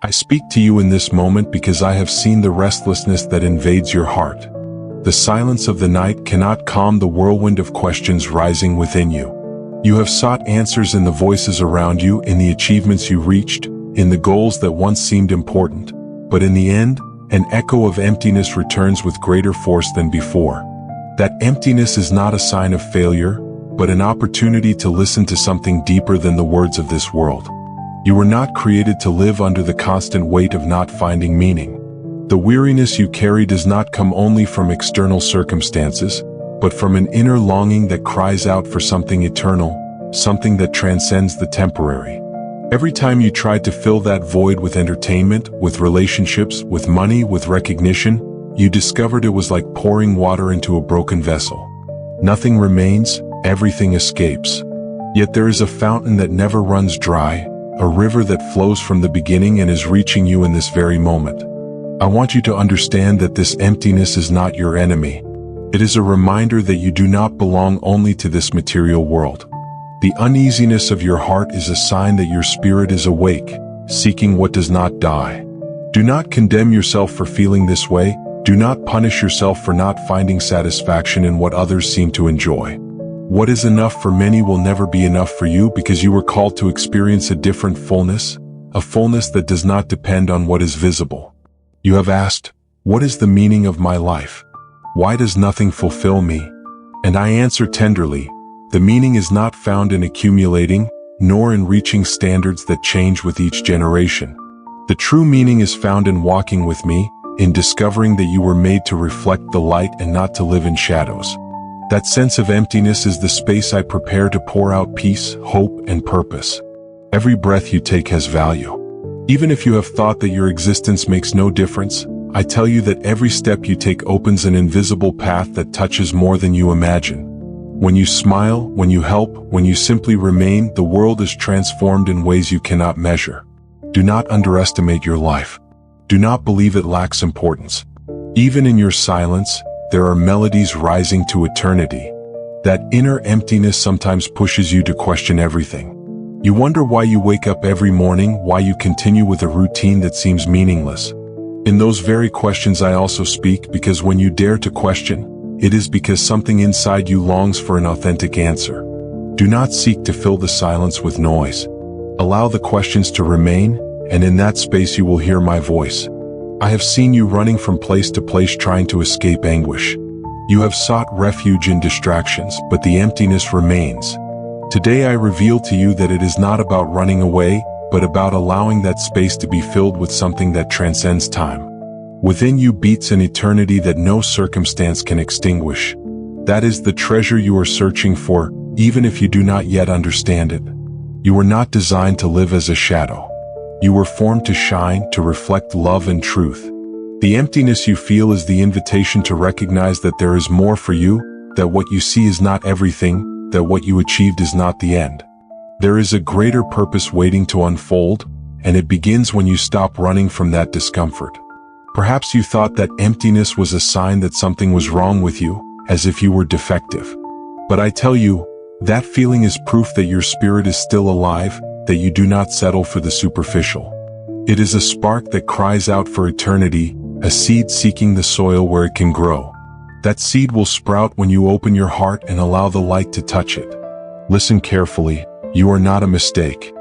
I speak to you in this moment because I have seen the restlessness that invades your heart. The silence of the night cannot calm the whirlwind of questions rising within you. You have sought answers in the voices around you, in the achievements you reached, in the goals that once seemed important. But in the end, an echo of emptiness returns with greater force than before. That emptiness is not a sign of failure, but an opportunity to listen to something deeper than the words of this world. You were not created to live under the constant weight of not finding meaning. The weariness you carry does not come only from external circumstances, but from an inner longing that cries out for something eternal, something that transcends the temporary. Every time you tried to fill that void with entertainment, with relationships, with money, with recognition, you discovered it was like pouring water into a broken vessel. Nothing remains, everything escapes. Yet there is a fountain that never runs dry, a river that flows from the beginning and is reaching you in this very moment. I want you to understand that this emptiness is not your enemy. It is a reminder that you do not belong only to this material world. The uneasiness of your heart is a sign that your spirit is awake, seeking what does not die. Do not condemn yourself for feeling this way. Do not punish yourself for not finding satisfaction in what others seem to enjoy. What is enough for many will never be enough for you, because you were called to experience a different fullness, a fullness that does not depend on what is visible. You have asked, what is the meaning of my life? Why does nothing fulfill me? And I answer tenderly, the meaning is not found in accumulating, nor in reaching standards that change with each generation. The true meaning is found in walking with me, in discovering that you were made to reflect the light and not to live in shadows. That sense of emptiness is the space I prepare to pour out peace, hope, and purpose. Every breath you take has value. Even if you have thought that your existence makes no difference, I tell you that every step you take opens an invisible path that touches more than you imagine. When you smile, when you help, when you simply remain, the world is transformed in ways you cannot measure. Do not underestimate your life. Do not believe it lacks importance. Even in your silence, there are melodies rising to eternity. That inner emptiness sometimes pushes you to question everything. You wonder why you wake up every morning, why you continue with a routine that seems meaningless. In those very questions I also speak, because when you dare to question, it is because something inside you longs for an authentic answer. Do not seek to fill the silence with noise. Allow the questions to remain, and in that space you will hear my voice. I have seen you running from place to place trying to escape anguish. You have sought refuge in distractions, but the emptiness remains. Today I reveal to you that it is not about running away, but about allowing that space to be filled with something that transcends time. Within you beats an eternity that no circumstance can extinguish. That is the treasure you are searching for, even if you do not yet understand it. You were not designed to live as a shadow. You were formed to shine, to reflect love and truth. The emptiness you feel is the invitation to recognize that there is more for you, that what you see is not everything, that what you achieved is not the end. There is a greater purpose waiting to unfold, and it begins when you stop running from that discomfort. Perhaps you thought that emptiness was a sign that something was wrong with you, as if you were defective. But I tell you, that feeling is proof that your spirit is still alive, that you do not settle for the superficial. It is a spark that cries out for eternity, a seed seeking the soil where it can grow. That seed will sprout when you open your heart and allow the light to touch it. Listen carefully, you are not a mistake.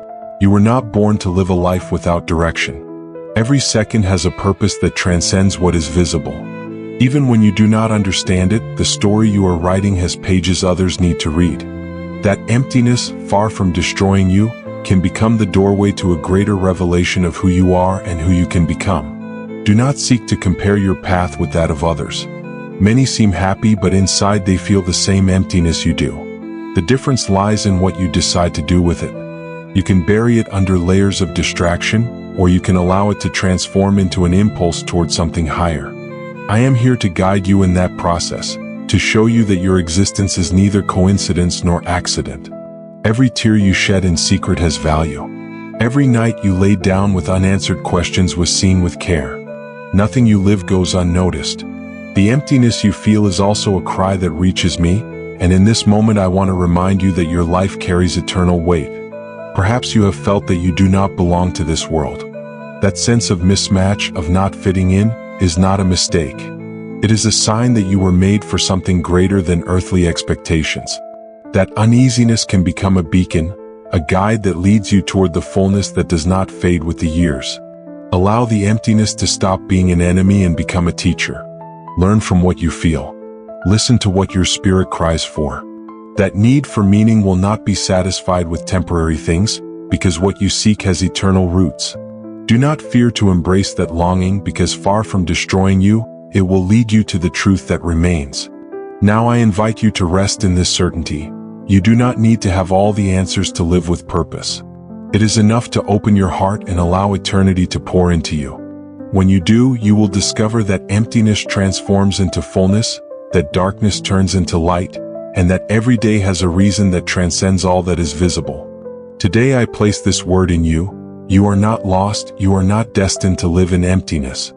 You were not born to live a life without direction. Every second has a purpose that transcends what is visible. Even when you do not understand it, the story you are writing has pages others need to read. That emptiness, far from destroying you, can become the doorway to a greater revelation of who you are and who you can become. Do not seek to compare your path with that of others. Many seem happy, but inside they feel the same emptiness you do. The difference lies in what you decide to do with it. You can bury it under layers of distraction, or you can allow it to transform into an impulse toward something higher. I am here to guide you in that process, to show you that your existence is neither coincidence nor accident. Every tear you shed in secret has value. Every night you laid down with unanswered questions was seen with care. Nothing you live goes unnoticed. The emptiness you feel is also a cry that reaches me, and in this moment I want to remind you that your life carries eternal weight. Perhaps you have felt that you do not belong to this world. That sense of mismatch, of not fitting in, is not a mistake. It is a sign that you were made for something greater than earthly expectations. That uneasiness can become a beacon, a guide that leads you toward the fullness that does not fade with the years. Allow the emptiness to stop being an enemy and become a teacher. Learn from what you feel. Listen to what your spirit cries for. That need for meaning will not be satisfied with temporary things, because what you seek has eternal roots. Do not fear to embrace that longing, because far from destroying you, it will lead you to the truth that remains. Now I invite you to rest in this certainty. You do not need to have all the answers to live with purpose. It is enough to open your heart and allow eternity to pour into you. When you do, you will discover that emptiness transforms into fullness, that darkness turns into light, and that every day has a reason that transcends all that is visible. Today I place this word in you. You are not lost, you are not destined to live in emptiness.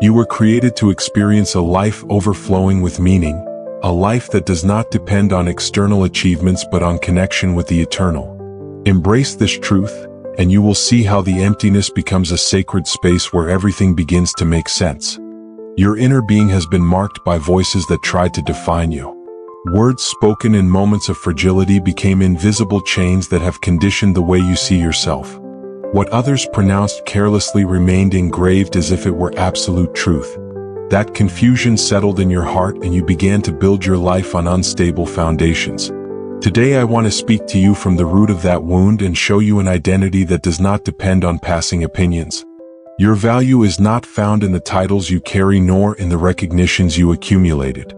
You were created to experience a life overflowing with meaning, a life that does not depend on external achievements but on connection with the eternal. Embrace this truth, and you will see how the emptiness becomes a sacred space where everything begins to make sense. Your inner being has been marked by voices that tried to define you. Words spoken in moments of fragility became invisible chains that have conditioned the way you see yourself. What others pronounced carelessly remained engraved as if it were absolute truth. That confusion settled in your heart and you began to build your life on unstable foundations. Today I want to speak to you from the root of that wound and show you an identity that does not depend on passing opinions. Your value is not found in the titles you carry nor in the recognitions you accumulated.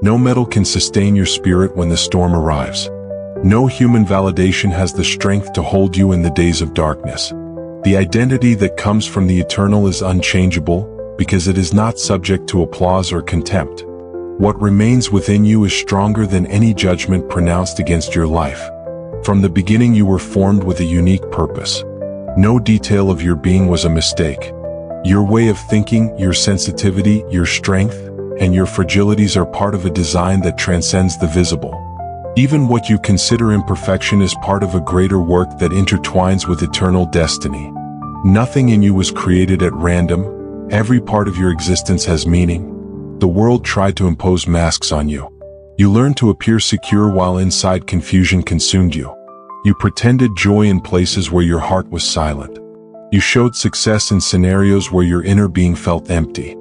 No metal can sustain your spirit when the storm arrives. No human validation has the strength to hold you in the days of darkness. The identity that comes from the eternal is unchangeable, because it is not subject to applause or contempt. What remains within you is stronger than any judgment pronounced against your life. From the beginning you were formed with a unique purpose. No detail of your being was a mistake. Your way of thinking, your sensitivity, your strength, and your fragilities are part of a design that transcends the visible. Even what you consider imperfection is part of a greater work that intertwines with eternal destiny. Nothing in you was created at random. Every part of your existence has meaning. The world tried to impose masks on you. You learned to appear secure while inside confusion consumed you. You pretended joy in places where your heart was silent. You showed success in scenarios where your inner being felt empty.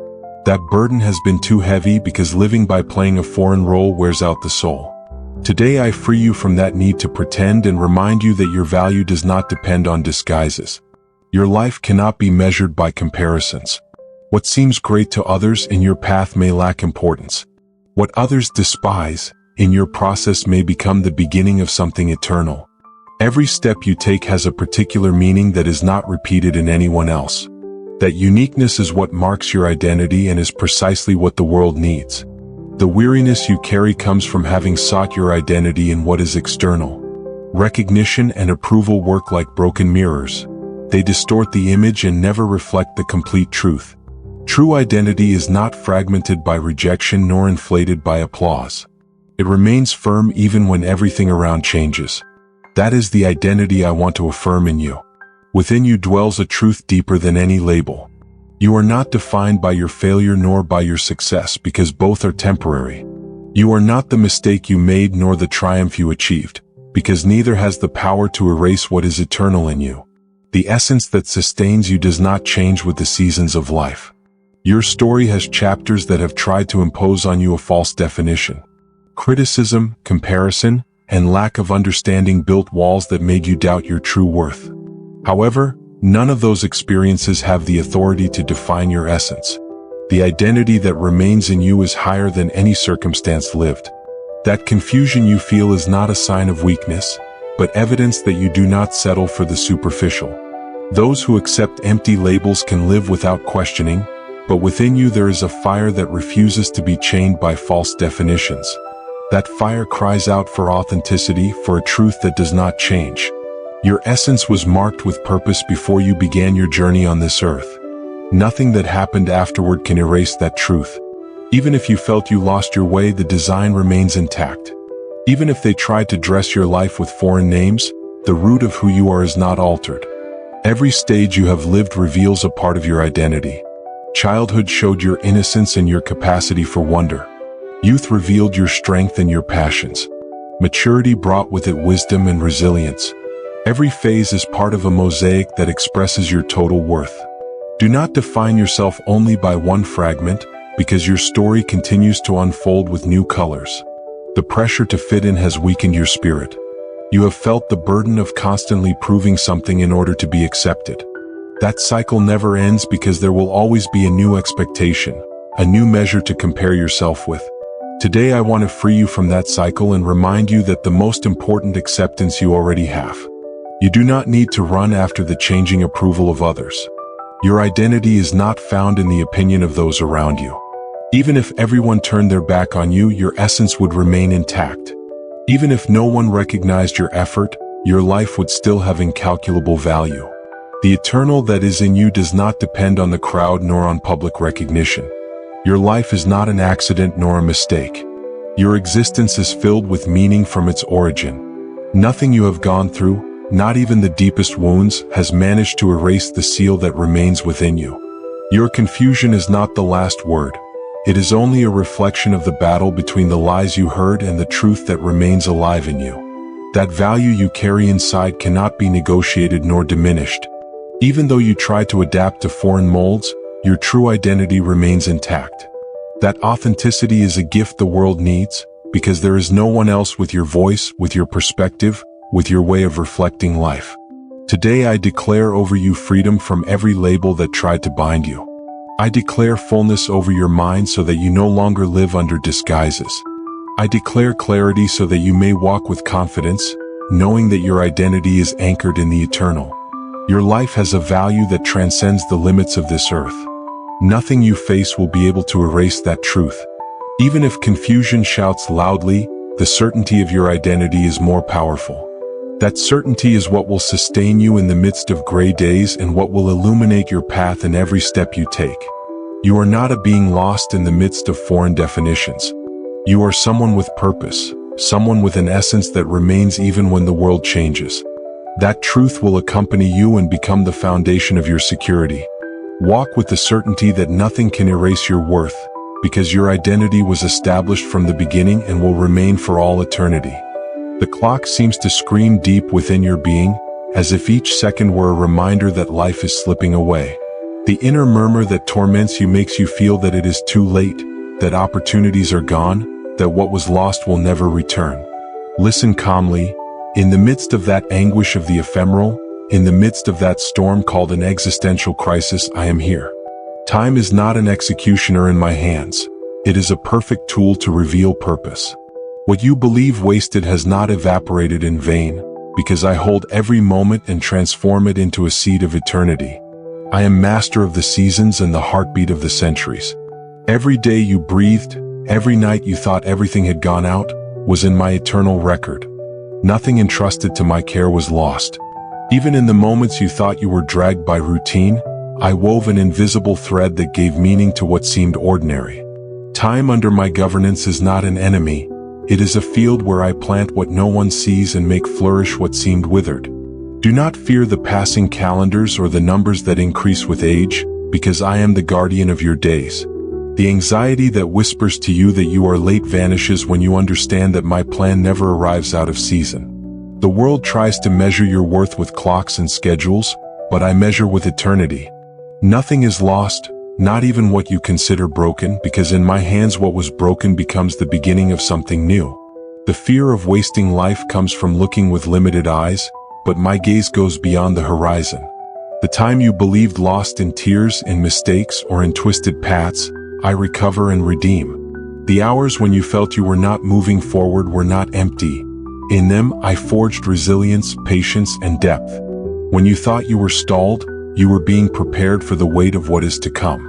That burden has been too heavy because living by playing a foreign role wears out the soul. Today I free you from that need to pretend and remind you that your value does not depend on disguises. Your life cannot be measured by comparisons. What seems great to others in your path may lack importance. What others despise in your process may become the beginning of something eternal. Every step you take has a particular meaning that is not repeated in anyone else. That uniqueness is what marks your identity and is precisely what the world needs. The weariness you carry comes from having sought your identity in what is external. Recognition and approval work like broken mirrors. They distort the image and never reflect the complete truth. True identity is not fragmented by rejection nor inflated by applause. It remains firm even when everything around changes. That is the identity I want to affirm in you. Within you dwells a truth deeper than any label. You are not defined by your failure nor by your success because both are temporary. You are not the mistake you made nor the triumph you achieved, because neither has the power to erase what is eternal in you. The essence that sustains you does not change with the seasons of life. Your story has chapters that have tried to impose on you a false definition. Criticism, comparison, and lack of understanding built walls that made you doubt your true worth. However, none of those experiences have the authority to define your essence. The identity that remains in you is higher than any circumstance lived. That confusion you feel is not a sign of weakness, but evidence that you do not settle for the superficial. Those who accept empty labels can live without questioning, but within you there is a fire that refuses to be chained by false definitions. That fire cries out for authenticity, for a truth that does not change. Your essence was marked with purpose before you began your journey on this earth. Nothing that happened afterward can erase that truth. Even if you felt you lost your way, the design remains intact. Even if they tried to dress your life with foreign names, the root of who you are is not altered. Every stage you have lived reveals a part of your identity. Childhood showed your innocence and your capacity for wonder. Youth revealed your strength and your passions. Maturity brought with it wisdom and resilience. Every phase is part of a mosaic that expresses your total worth. Do not define yourself only by one fragment, because your story continues to unfold with new colors. The pressure to fit in has weakened your spirit. You have felt the burden of constantly proving something in order to be accepted. That cycle never ends because there will always be a new expectation, a new measure to compare yourself with. Today I want to free you from that cycle and remind you that the most important acceptance you already have. You do not need to run after the changing approval of others. Your identity is not found in the opinion of those around you. Even if everyone turned their back on you, your essence would remain intact. Even if no one recognized your effort, your life would still have incalculable value. The eternal that is in you does not depend on the crowd nor on public recognition. Your life is not an accident nor a mistake. Your existence is filled with meaning from its origin. Nothing you have gone through, not even the deepest wounds, has managed to erase the seal that remains within you. Your confusion is not the last word. It is only a reflection of the battle between the lies you heard and the truth that remains alive in you. That value you carry inside cannot be negotiated nor diminished. Even though you try to adapt to foreign molds, your true identity remains intact. That authenticity is a gift the world needs, because there is no one else with your voice, with your perspective, with your way of reflecting life. Today I declare over you freedom from every label that tried to bind you. I declare fullness over your mind so that you no longer live under disguises. I declare clarity so that you may walk with confidence, knowing that your identity is anchored in the eternal. Your life has a value that transcends the limits of this earth. Nothing you face will be able to erase that truth. Even if confusion shouts loudly, the certainty of your identity is more powerful. That certainty is what will sustain you in the midst of gray days and what will illuminate your path in every step you take. You are not a being lost in the midst of foreign definitions. You are someone with purpose, someone with an essence that remains even when the world changes. That truth will accompany you and become the foundation of your security. Walk with the certainty that nothing can erase your worth, because your identity was established from the beginning and will remain for all eternity. The clock seems to scream deep within your being, as if each second were a reminder that life is slipping away. The inner murmur that torments you makes you feel that it is too late, that opportunities are gone, that what was lost will never return. Listen calmly. In the midst of that anguish of the ephemeral, in the midst of that storm called an existential crisis, I am here. Time is not an executioner in my hands. It is a perfect tool to reveal purpose. What you believe wasted has not evaporated in vain, because I hold every moment and transform it into a seed of eternity. I am master of the seasons and the heartbeat of the centuries. Every day you breathed, every night you thought everything had gone out, was in my eternal record. Nothing entrusted to my care was lost. Even in the moments you thought you were dragged by routine, I wove an invisible thread that gave meaning to what seemed ordinary. Time under my governance is not an enemy. It is a field where I plant what no one sees and make flourish what seemed withered. Do not fear the passing calendars or the numbers that increase with age, because I am the guardian of your days. The anxiety that whispers to you that you are late vanishes when you understand that my plan never arrives out of season. The world tries to measure your worth with clocks and schedules, but I measure with eternity. Nothing is lost, not even what you consider broken, because in my hands what was broken becomes the beginning of something new. The fear of wasting life comes from looking with limited eyes, but my gaze goes beyond the horizon. The time you believed lost in tears, in mistakes, or in twisted paths, I recover and redeem. The hours when you felt you were not moving forward were not empty. In them, I forged resilience, patience, and depth. When you thought you were stalled, you were being prepared for the weight of what is to come.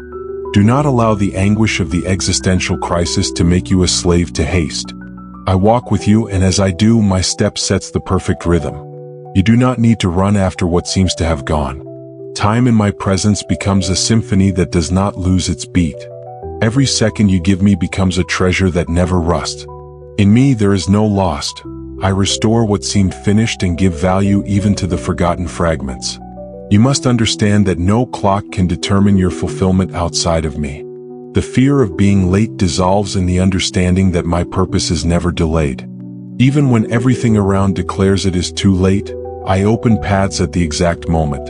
Do not allow the anguish of the existential crisis to make you a slave to haste. I walk with you, and as I do, my step sets the perfect rhythm. You do not need to run after what seems to have gone. Time in my presence becomes a symphony that does not lose its beat. Every second you give me becomes a treasure that never rusts. In me there is no lost. I restore what seemed finished and give value even to the forgotten fragments. You must understand that no clock can determine your fulfillment outside of me. The fear of being late dissolves in the understanding that my purpose is never delayed. Even when everything around declares it is too late, I open paths at the exact moment.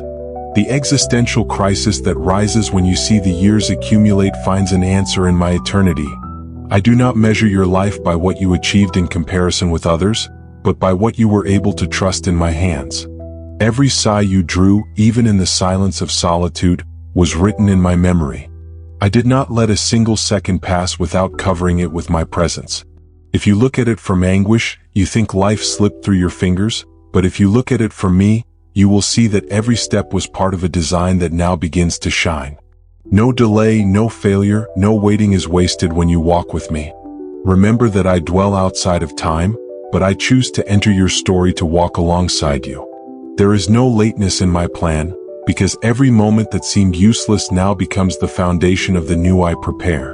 The existential crisis that rises when you see the years accumulate finds an answer in my eternity. I do not measure your life by what you achieved in comparison with others, but by what you were able to trust in my hands. Every sigh you drew, even in the silence of solitude, was written in my memory. I did not let a single second pass without covering it with my presence. If you look at it from anguish, you think life slipped through your fingers, but if you look at it from me, you will see that every step was part of a design that now begins to shine. No delay, no failure, no waiting is wasted when you walk with me. Remember that I dwell outside of time, but I choose to enter your story to walk alongside you. There is no lateness in my plan, because every moment that seemed useless now becomes the foundation of the new I prepare.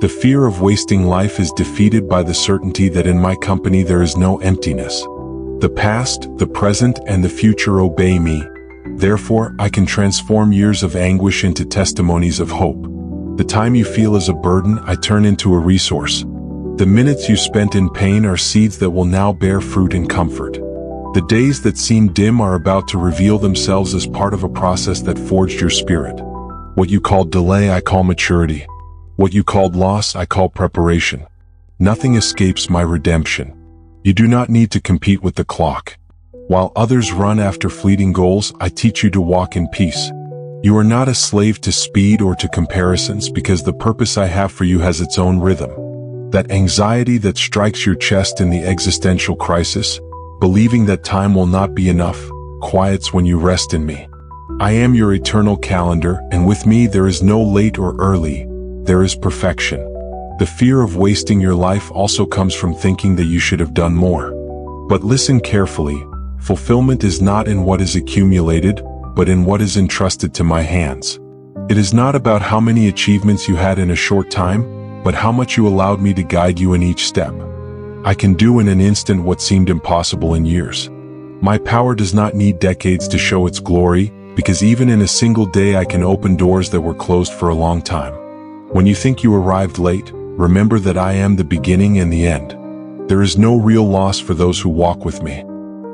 The fear of wasting life is defeated by the certainty that in my company there is no emptiness. The past, the present, and the future obey me. Therefore, I can transform years of anguish into testimonies of hope. The time you feel as a burden, I turn into a resource. The minutes you spent in pain are seeds that will now bear fruit in comfort. The days that seem dim are about to reveal themselves as part of a process that forged your spirit. What you called delay, I call maturity. What you called loss, I call preparation. Nothing escapes my redemption. You do not need to compete with the clock. While others run after fleeting goals, I teach you to walk in peace. You are not a slave to speed or to comparisons because the purpose I have for you has its own rhythm. That anxiety that strikes your chest in the existential crisis, believing that time will not be enough, quiets when you rest in me. I am your eternal calendar, and with me there is no late or early, there is perfection. The fear of wasting your life also comes from thinking that you should have done more. But listen carefully, fulfillment is not in what is accumulated, but in what is entrusted to my hands. It is not about how many achievements you had in a short time, but how much you allowed me to guide you in each step. I can do in an instant what seemed impossible in years. My power does not need decades to show its glory, because even in a single day I can open doors that were closed for a long time. When you think you arrived late, remember that I am the beginning and the end. There is no real loss for those who walk with me.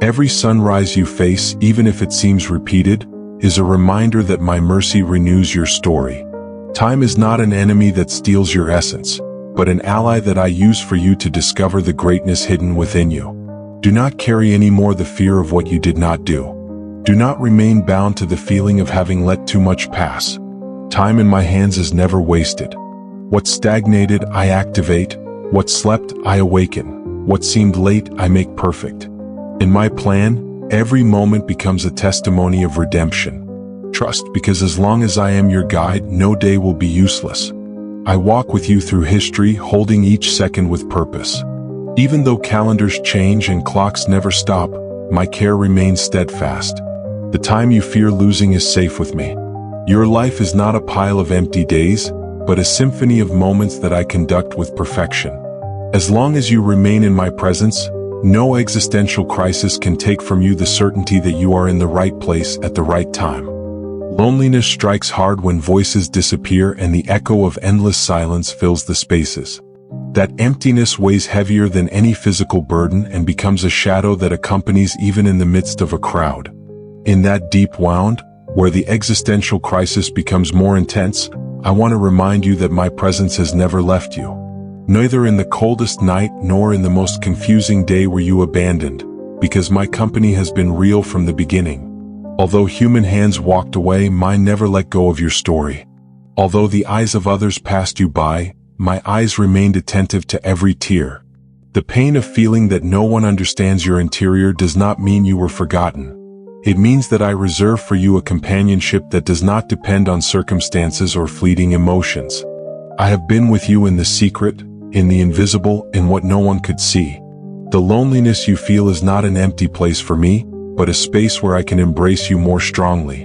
Every sunrise you face, even if it seems repeated, is a reminder that my mercy renews your story. Time is not an enemy that steals your essence, but an ally that I use for you to discover the greatness hidden within you. Do not carry any more the fear of what you did not do. Do not remain bound to the feeling of having let too much pass. Time in my hands is never wasted. What stagnated, I activate. What slept, I awaken. What seemed late, I make perfect. In my plan, every moment becomes a testimony of redemption. Trust, because as long as I am your guide, no day will be useless. I walk with you through history, holding each second with purpose. Even though calendars change and clocks never stop, my care remains steadfast. The time you fear losing is safe with me. Your life is not a pile of empty days, but a symphony of moments that I conduct with perfection. As long as you remain in my presence, no existential crisis can take from you the certainty that you are in the right place at the right time. Loneliness strikes hard when voices disappear and the echo of endless silence fills the spaces. That emptiness weighs heavier than any physical burden and becomes a shadow that accompanies even in the midst of a crowd. In that deep wound, where the existential crisis becomes more intense, I want to remind you that my presence has never left you. Neither in the coldest night nor in the most confusing day were you abandoned, because my company has been real from the beginning. Although human hands walked away, mine never let go of your story. Although the eyes of others passed you by, my eyes remained attentive to every tear. The pain of feeling that no one understands your interior does not mean you were forgotten. It means that I reserve for you a companionship that does not depend on circumstances or fleeting emotions. I have been with you in the secret, in the invisible, in what no one could see. The loneliness you feel is not an empty place for me, but a space where I can embrace you more strongly.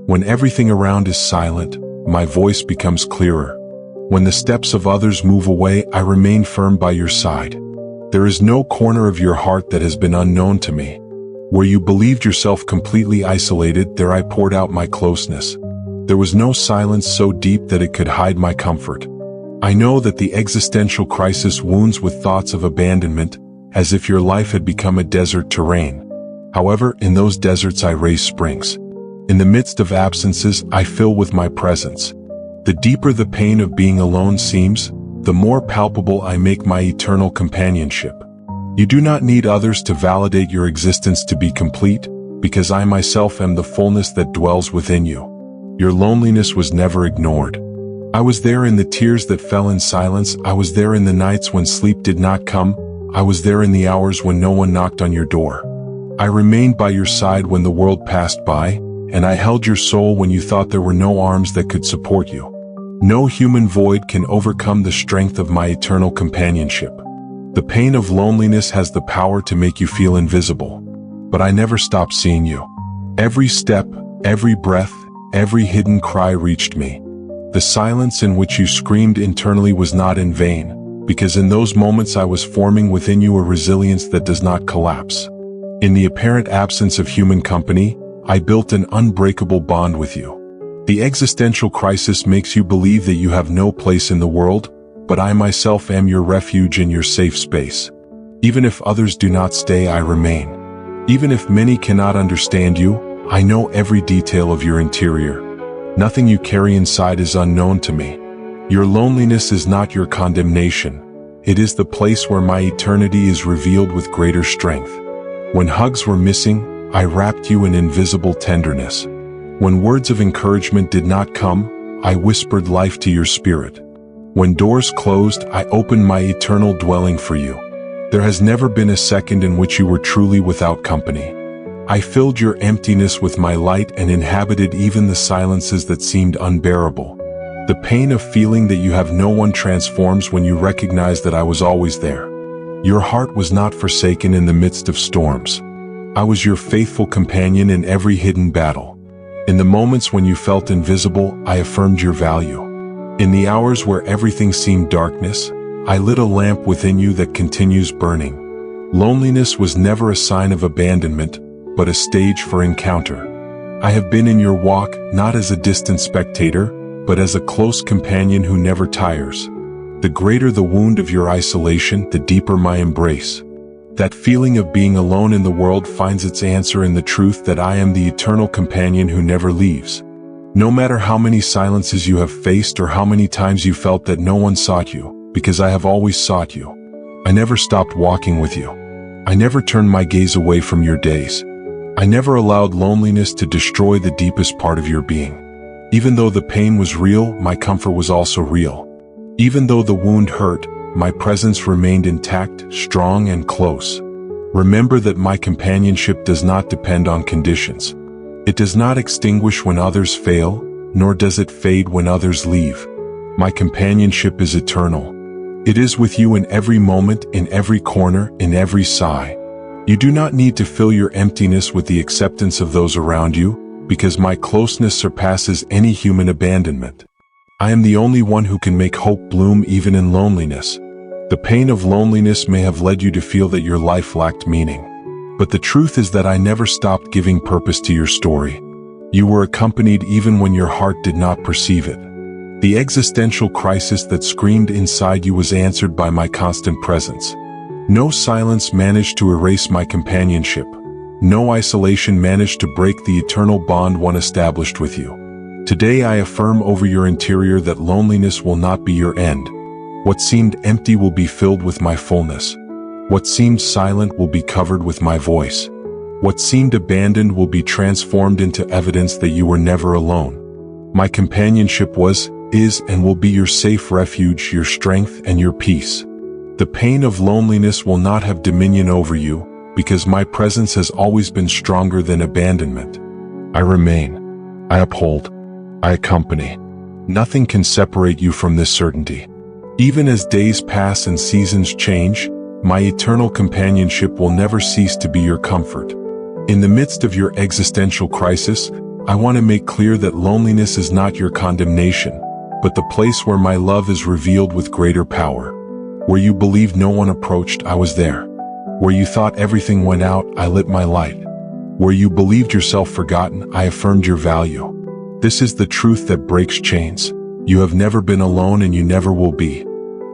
When everything around is silent, my voice becomes clearer. When the steps of others move away, I remain firm by your side. There is no corner of your heart that has been unknown to me. Where you believed yourself completely isolated, there I poured out my closeness. There was no silence so deep that it could hide my comfort. I know that the existential crisis wounds with thoughts of abandonment, as if your life had become a desert terrain. However, in those deserts I raise springs. In the midst of absences, I fill with my presence. The deeper the pain of being alone seems, the more palpable I make my eternal companionship. You do not need others to validate your existence to be complete, because I myself am the fullness that dwells within you. Your loneliness was never ignored. I was there in the tears that fell in silence. I was there in the nights when sleep did not come. I was there in the hours when no one knocked on your door. I remained by your side when the world passed by, and I held your soul when you thought there were no arms that could support you. No human void can overcome the strength of my eternal companionship. The pain of loneliness has the power to make you feel invisible. But I never stopped seeing you. Every step, every breath, every hidden cry reached me. The silence in which you screamed internally was not in vain, because in those moments I was forming within you a resilience that does not collapse. In the apparent absence of human company, I built an unbreakable bond with you. The existential crisis makes you believe that you have no place in the world, but I myself am your refuge and your safe space. Even if others do not stay, I remain. Even if many cannot understand you, I know every detail of your interior. Nothing you carry inside is unknown to me. Your loneliness is not your condemnation. It is the place where my eternity is revealed with greater strength. When hugs were missing, I wrapped you in invisible tenderness. When words of encouragement did not come, I whispered life to your spirit. When doors closed, I opened my eternal dwelling for you. There has never been a second in which you were truly without company. I filled your emptiness with my light and inhabited even the silences that seemed unbearable. The pain of feeling that you have no one transforms when you recognize that I was always there. Your heart was not forsaken in the midst of storms. I was your faithful companion in every hidden battle. In the moments when you felt invisible, I affirmed your value. In the hours where everything seemed darkness, I lit a lamp within you that continues burning. Loneliness was never a sign of abandonment, but a stage for encounter. I have been in your walk, not as a distant spectator, but as a close companion who never tires. The greater the wound of your isolation, the deeper my embrace. That feeling of being alone in the world finds its answer in the truth that I am the eternal companion who never leaves. No matter how many silences you have faced or how many times you felt that no one sought you, because I have always sought you. I never stopped walking with you. I never turned my gaze away from your days. I never allowed loneliness to destroy the deepest part of your being. Even though the pain was real, my comfort was also real. Even though the wound hurt, my presence remained intact, strong and close. Remember that my companionship does not depend on conditions. It does not extinguish when others fail, nor does it fade when others leave. My companionship is eternal. It is with you in every moment, in every corner, in every sigh. You do not need to fill your emptiness with the acceptance of those around you, because my closeness surpasses any human abandonment. I am the only one who can make hope bloom even in loneliness. The pain of loneliness may have led you to feel that your life lacked meaning. But the truth is that I never stopped giving purpose to your story. You were accompanied even when your heart did not perceive it. The existential crisis that screamed inside you was answered by my constant presence. No silence managed to erase my companionship. No isolation managed to break the eternal bond one established with you. Today I affirm over your interior that loneliness will not be your end. What seemed empty will be filled with my fullness. What seemed silent will be covered with my voice. What seemed abandoned will be transformed into evidence that you were never alone. My companionship was, is, and will be your safe refuge, your strength, and your peace. The pain of loneliness will not have dominion over you, because my presence has always been stronger than abandonment. I remain. I uphold. I accompany. Nothing can separate you from this certainty. Even as days pass and seasons change, my eternal companionship will never cease to be your comfort. In the midst of your existential crisis, I want to make clear that loneliness is not your condemnation, but the place where my love is revealed with greater power. Where you believed no one approached, I was there. Where you thought everything went out, I lit my light. Where you believed yourself forgotten, I affirmed your value. This is the truth that breaks chains. You have never been alone and you never will be.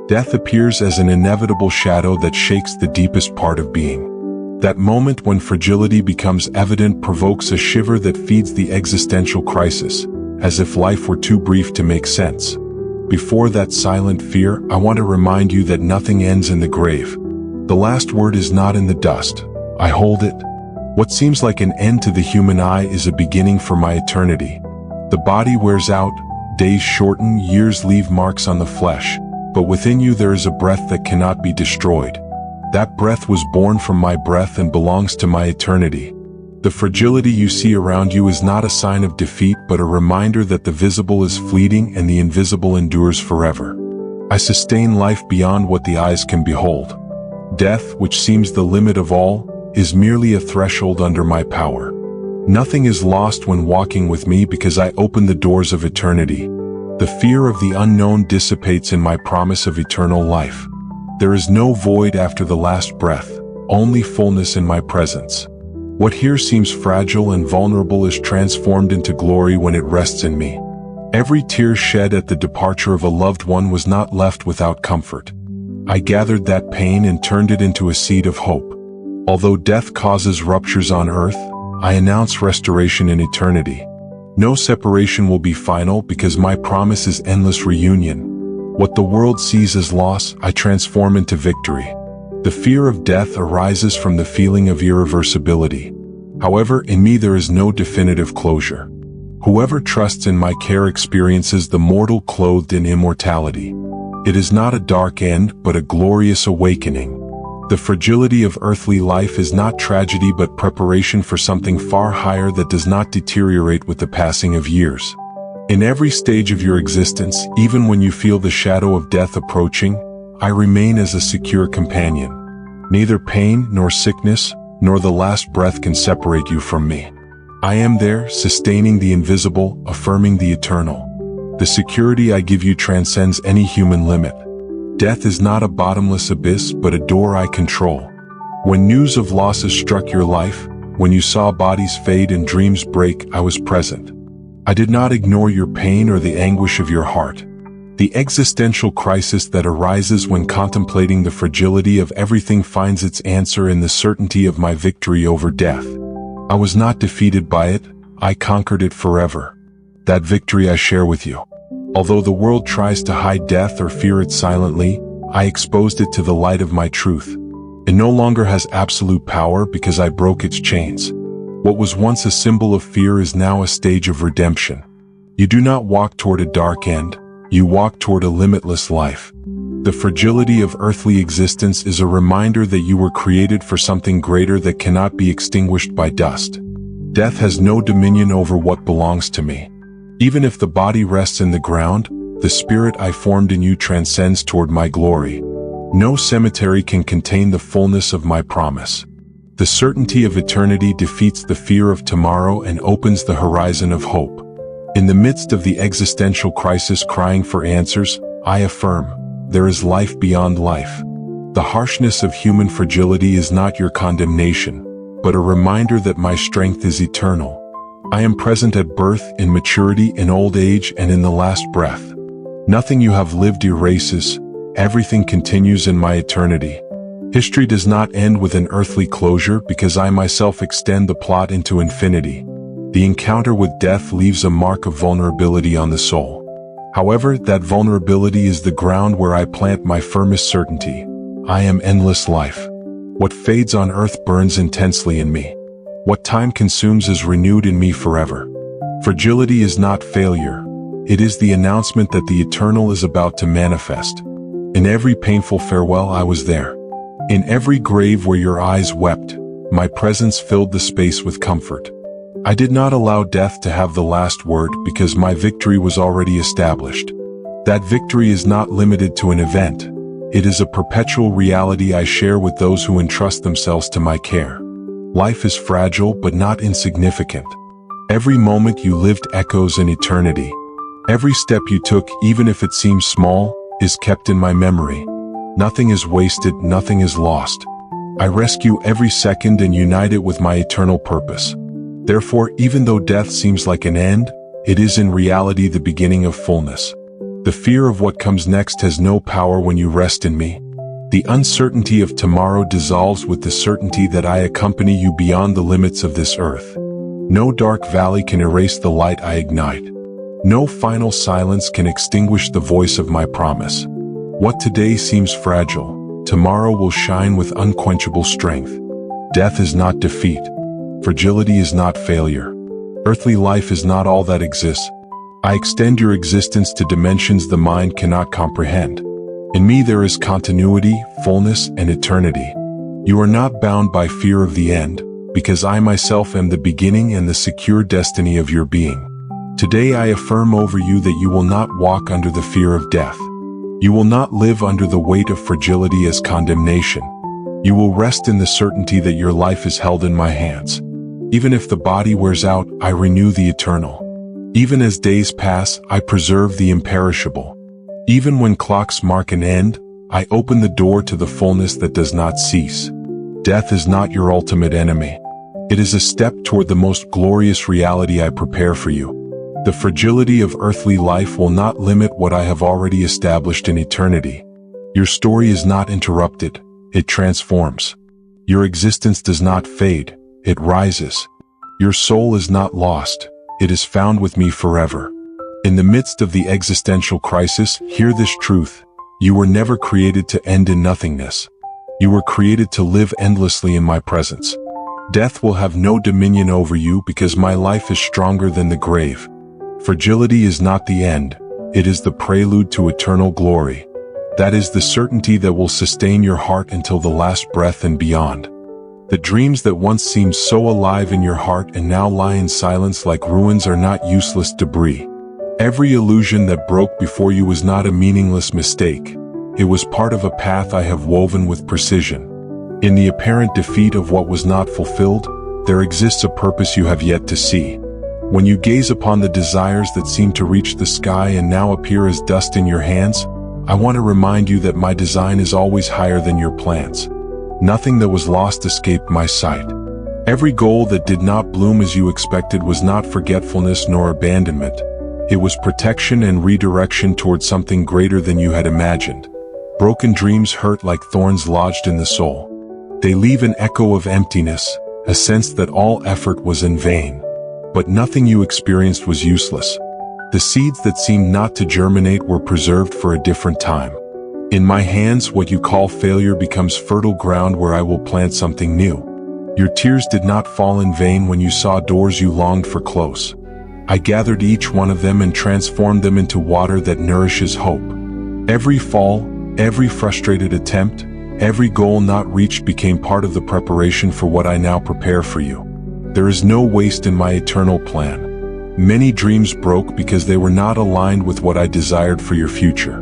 Death appears as an inevitable shadow that shakes the deepest part of being. That moment when fragility becomes evident provokes a shiver that feeds the existential crisis, as if life were too brief to make sense. Before that silent fear, I want to remind you that nothing ends in the grave. The last word is not in the dust. I hold it. What seems like an end to the human eye is a beginning for my eternity. The body wears out, days shorten, years leave marks on the flesh, but within you there is a breath that cannot be destroyed. That breath was born from my breath and belongs to my eternity. The fragility you see around you is not a sign of defeat but a reminder that the visible is fleeting and the invisible endures forever. I sustain life beyond what the eyes can behold. Death, which seems the limit of all, is merely a threshold under my power. Nothing is lost when walking with me because I open the doors of eternity. The fear of the unknown dissipates in my promise of eternal life. There is no void after the last breath, only fullness in my presence. What here seems fragile and vulnerable is transformed into glory when it rests in me. Every tear shed at the departure of a loved one was not left without comfort. I gathered that pain and turned it into a seed of hope. Although death causes ruptures on earth, I announce restoration in eternity. No separation will be final because my promise is endless reunion. What the world sees as loss, I transform into victory. The fear of death arises from the feeling of irreversibility. However, in me there is no definitive closure. Whoever trusts in my care experiences the mortal clothed in immortality. It is not a dark end, but a glorious awakening. The fragility of earthly life is not tragedy but preparation for something far higher that does not deteriorate with the passing of years. In every stage of your existence, even when you feel the shadow of death approaching, I remain as a secure companion. Neither pain nor sickness, nor the last breath can separate you from me. I am there, sustaining the invisible, affirming the eternal. The security I give you transcends any human limit. Death is not a bottomless abyss, but a door I control. When news of losses struck your life, when you saw bodies fade and dreams break, I was present. I did not ignore your pain or the anguish of your heart. The existential crisis that arises when contemplating the fragility of everything finds its answer in the certainty of my victory over death. I was not defeated by it, I conquered it forever. That victory I share with you. Although the world tries to hide death or fear it silently, I exposed it to the light of my truth. It no longer has absolute power because I broke its chains. What was once a symbol of fear is now a stage of redemption. You do not walk toward a dark end, you walk toward a limitless life. The fragility of earthly existence is a reminder that you were created for something greater that cannot be extinguished by dust. Death has no dominion over what belongs to me. Even if the body rests in the ground, the spirit I formed in you transcends toward my glory. No cemetery can contain the fullness of my promise. The certainty of eternity defeats the fear of tomorrow and opens the horizon of hope. In the midst of the existential crisis crying for answers, I affirm, there is life beyond life. The harshness of human fragility is not your condemnation, but a reminder that my strength is eternal. I am present at birth, in maturity, in old age, and in the last breath. Nothing you have lived erases, everything continues in my eternity. History does not end with an earthly closure because I myself extend the plot into infinity. The encounter with death leaves a mark of vulnerability on the soul. However, that vulnerability is the ground where I plant my firmest certainty. I am endless life. What fades on earth burns intensely in me. What time consumes is renewed in me forever. Fragility is not failure. It is the announcement that the eternal is about to manifest. In every painful farewell I was there. In every grave where your eyes wept, my presence filled the space with comfort. I did not allow death to have the last word because my victory was already established. That victory is not limited to an event. It is a perpetual reality I share with those who entrust themselves to my care. Life is fragile but not insignificant. Every moment you lived echoes in eternity. Every step you took, even if it seems small, is kept in my memory. Nothing is wasted, nothing is lost. I rescue every second and unite it with my eternal purpose. Therefore, even though death seems like an end, it is in reality the beginning of fullness. The fear of what comes next has no power when you rest in me. The uncertainty of tomorrow dissolves with the certainty that I accompany you beyond the limits of this earth. No dark valley can erase the light I ignite. No final silence can extinguish the voice of my promise. What today seems fragile, tomorrow will shine with unquenchable strength. Death is not defeat. Fragility is not failure. Earthly life is not all that exists. I extend your existence to dimensions the mind cannot comprehend. In me there is continuity, fullness, and eternity. You are not bound by fear of the end, because I myself am the beginning and the secure destiny of your being. Today I affirm over you that you will not walk under the fear of death. You will not live under the weight of fragility as condemnation. You will rest in the certainty that your life is held in my hands. Even if the body wears out, I renew the eternal. Even as days pass, I preserve the imperishable. Even when clocks mark an end, I open the door to the fullness that does not cease. Death is not your ultimate enemy. It is a step toward the most glorious reality I prepare for you. The fragility of earthly life will not limit what I have already established in eternity. Your story is not interrupted, it transforms. Your existence does not fade, it rises. Your soul is not lost, it is found with me forever. In the midst of the existential crisis, hear this truth: you were never created to end in nothingness. You were created to live endlessly in my presence. Death will have no dominion over you because my life is stronger than the grave. Fragility is not the end, it is the prelude to eternal glory. That is the certainty that will sustain your heart until the last breath and beyond. The dreams that once seemed so alive in your heart and now lie in silence like ruins are not useless debris. Every illusion that broke before you was not a meaningless mistake. It was part of a path I have woven with precision. In the apparent defeat of what was not fulfilled, there exists a purpose you have yet to see. When you gaze upon the desires that seem to reach the sky and now appear as dust in your hands, I want to remind you that my design is always higher than your plans. Nothing that was lost escaped my sight. Every goal that did not bloom as you expected was not forgetfulness nor abandonment. It was protection and redirection toward something greater than you had imagined. Broken dreams hurt like thorns lodged in the soul. They leave an echo of emptiness, a sense that all effort was in vain. But nothing you experienced was useless. The seeds that seemed not to germinate were preserved for a different time. In my hands, what you call failure becomes fertile ground where I will plant something new. Your tears did not fall in vain when you saw doors you longed for close. I gathered each one of them and transformed them into water that nourishes hope. Every fall, every frustrated attempt, every goal not reached became part of the preparation for what I now prepare for you. There is no waste in my eternal plan. Many dreams broke because they were not aligned with what I desired for your future.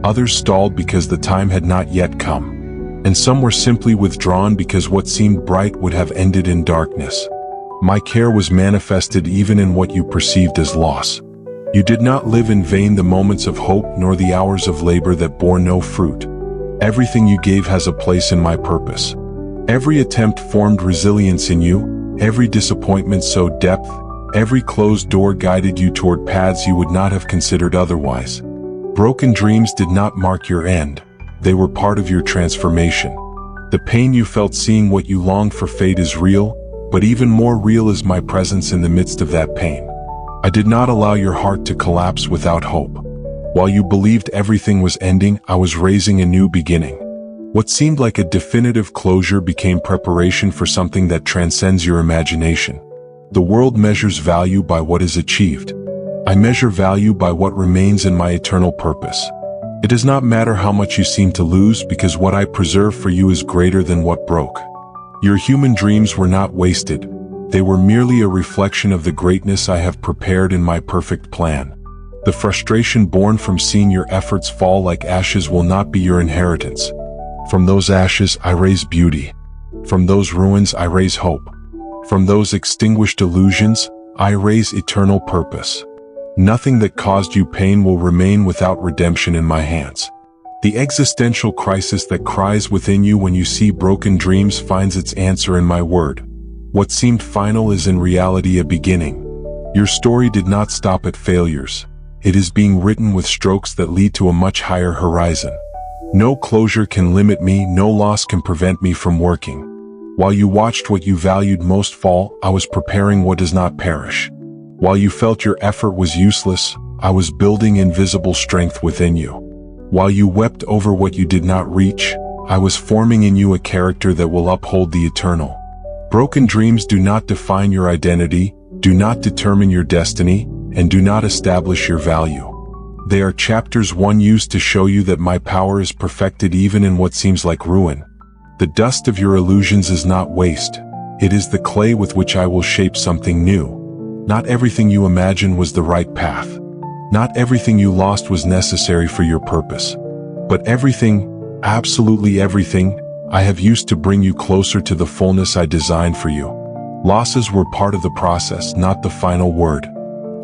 Others stalled because the time had not yet come. And some were simply withdrawn because what seemed bright would have ended in darkness. My care was manifested even in what you perceived as loss. You did not live in vain the moments of hope nor the hours of labor that bore no fruit. Everything you gave has a place in my purpose. Every attempt formed resilience in you, every disappointment sowed depth, every closed door guided you toward paths you would not have considered otherwise. Broken dreams did not mark your end, they were part of your transformation. The pain you felt seeing what you longed for fade is real, but even more real is my presence in the midst of that pain. I did not allow your heart to collapse without hope. While you believed everything was ending, I was raising a new beginning. What seemed like a definitive closure became preparation for something that transcends your imagination. The world measures value by what is achieved. I measure value by what remains in my eternal purpose. It does not matter how much you seem to lose because what I preserve for you is greater than what broke. Your human dreams were not wasted. They were merely a reflection of the greatness I have prepared in my perfect plan. The frustration born from seeing your efforts fall like ashes will not be your inheritance. From those ashes I raise beauty. From those ruins I raise hope. From those extinguished illusions, I raise eternal purpose. Nothing that caused you pain will remain without redemption in my hands. The existential crisis that cries within you when you see broken dreams finds its answer in my word. What seemed final is in reality a beginning. Your story did not stop at failures. It is being written with strokes that lead to a much higher horizon. No closure can limit me, no loss can prevent me from working. While you watched what you valued most fall, I was preparing what does not perish. While you felt your effort was useless, I was building invisible strength within you. While you wept over what you did not reach, I was forming in you a character that will uphold the eternal. Broken dreams do not define your identity, do not determine your destiny, and do not establish your value. They are chapters one used to show you that my power is perfected even in what seems like ruin. The dust of your illusions is not waste. It is the clay with which I will shape something new. Not everything you imagine was the right path. Not everything you lost was necessary for your purpose. But everything, absolutely everything, I have used to bring you closer to the fullness I designed for you. Losses were part of the process, not the final word.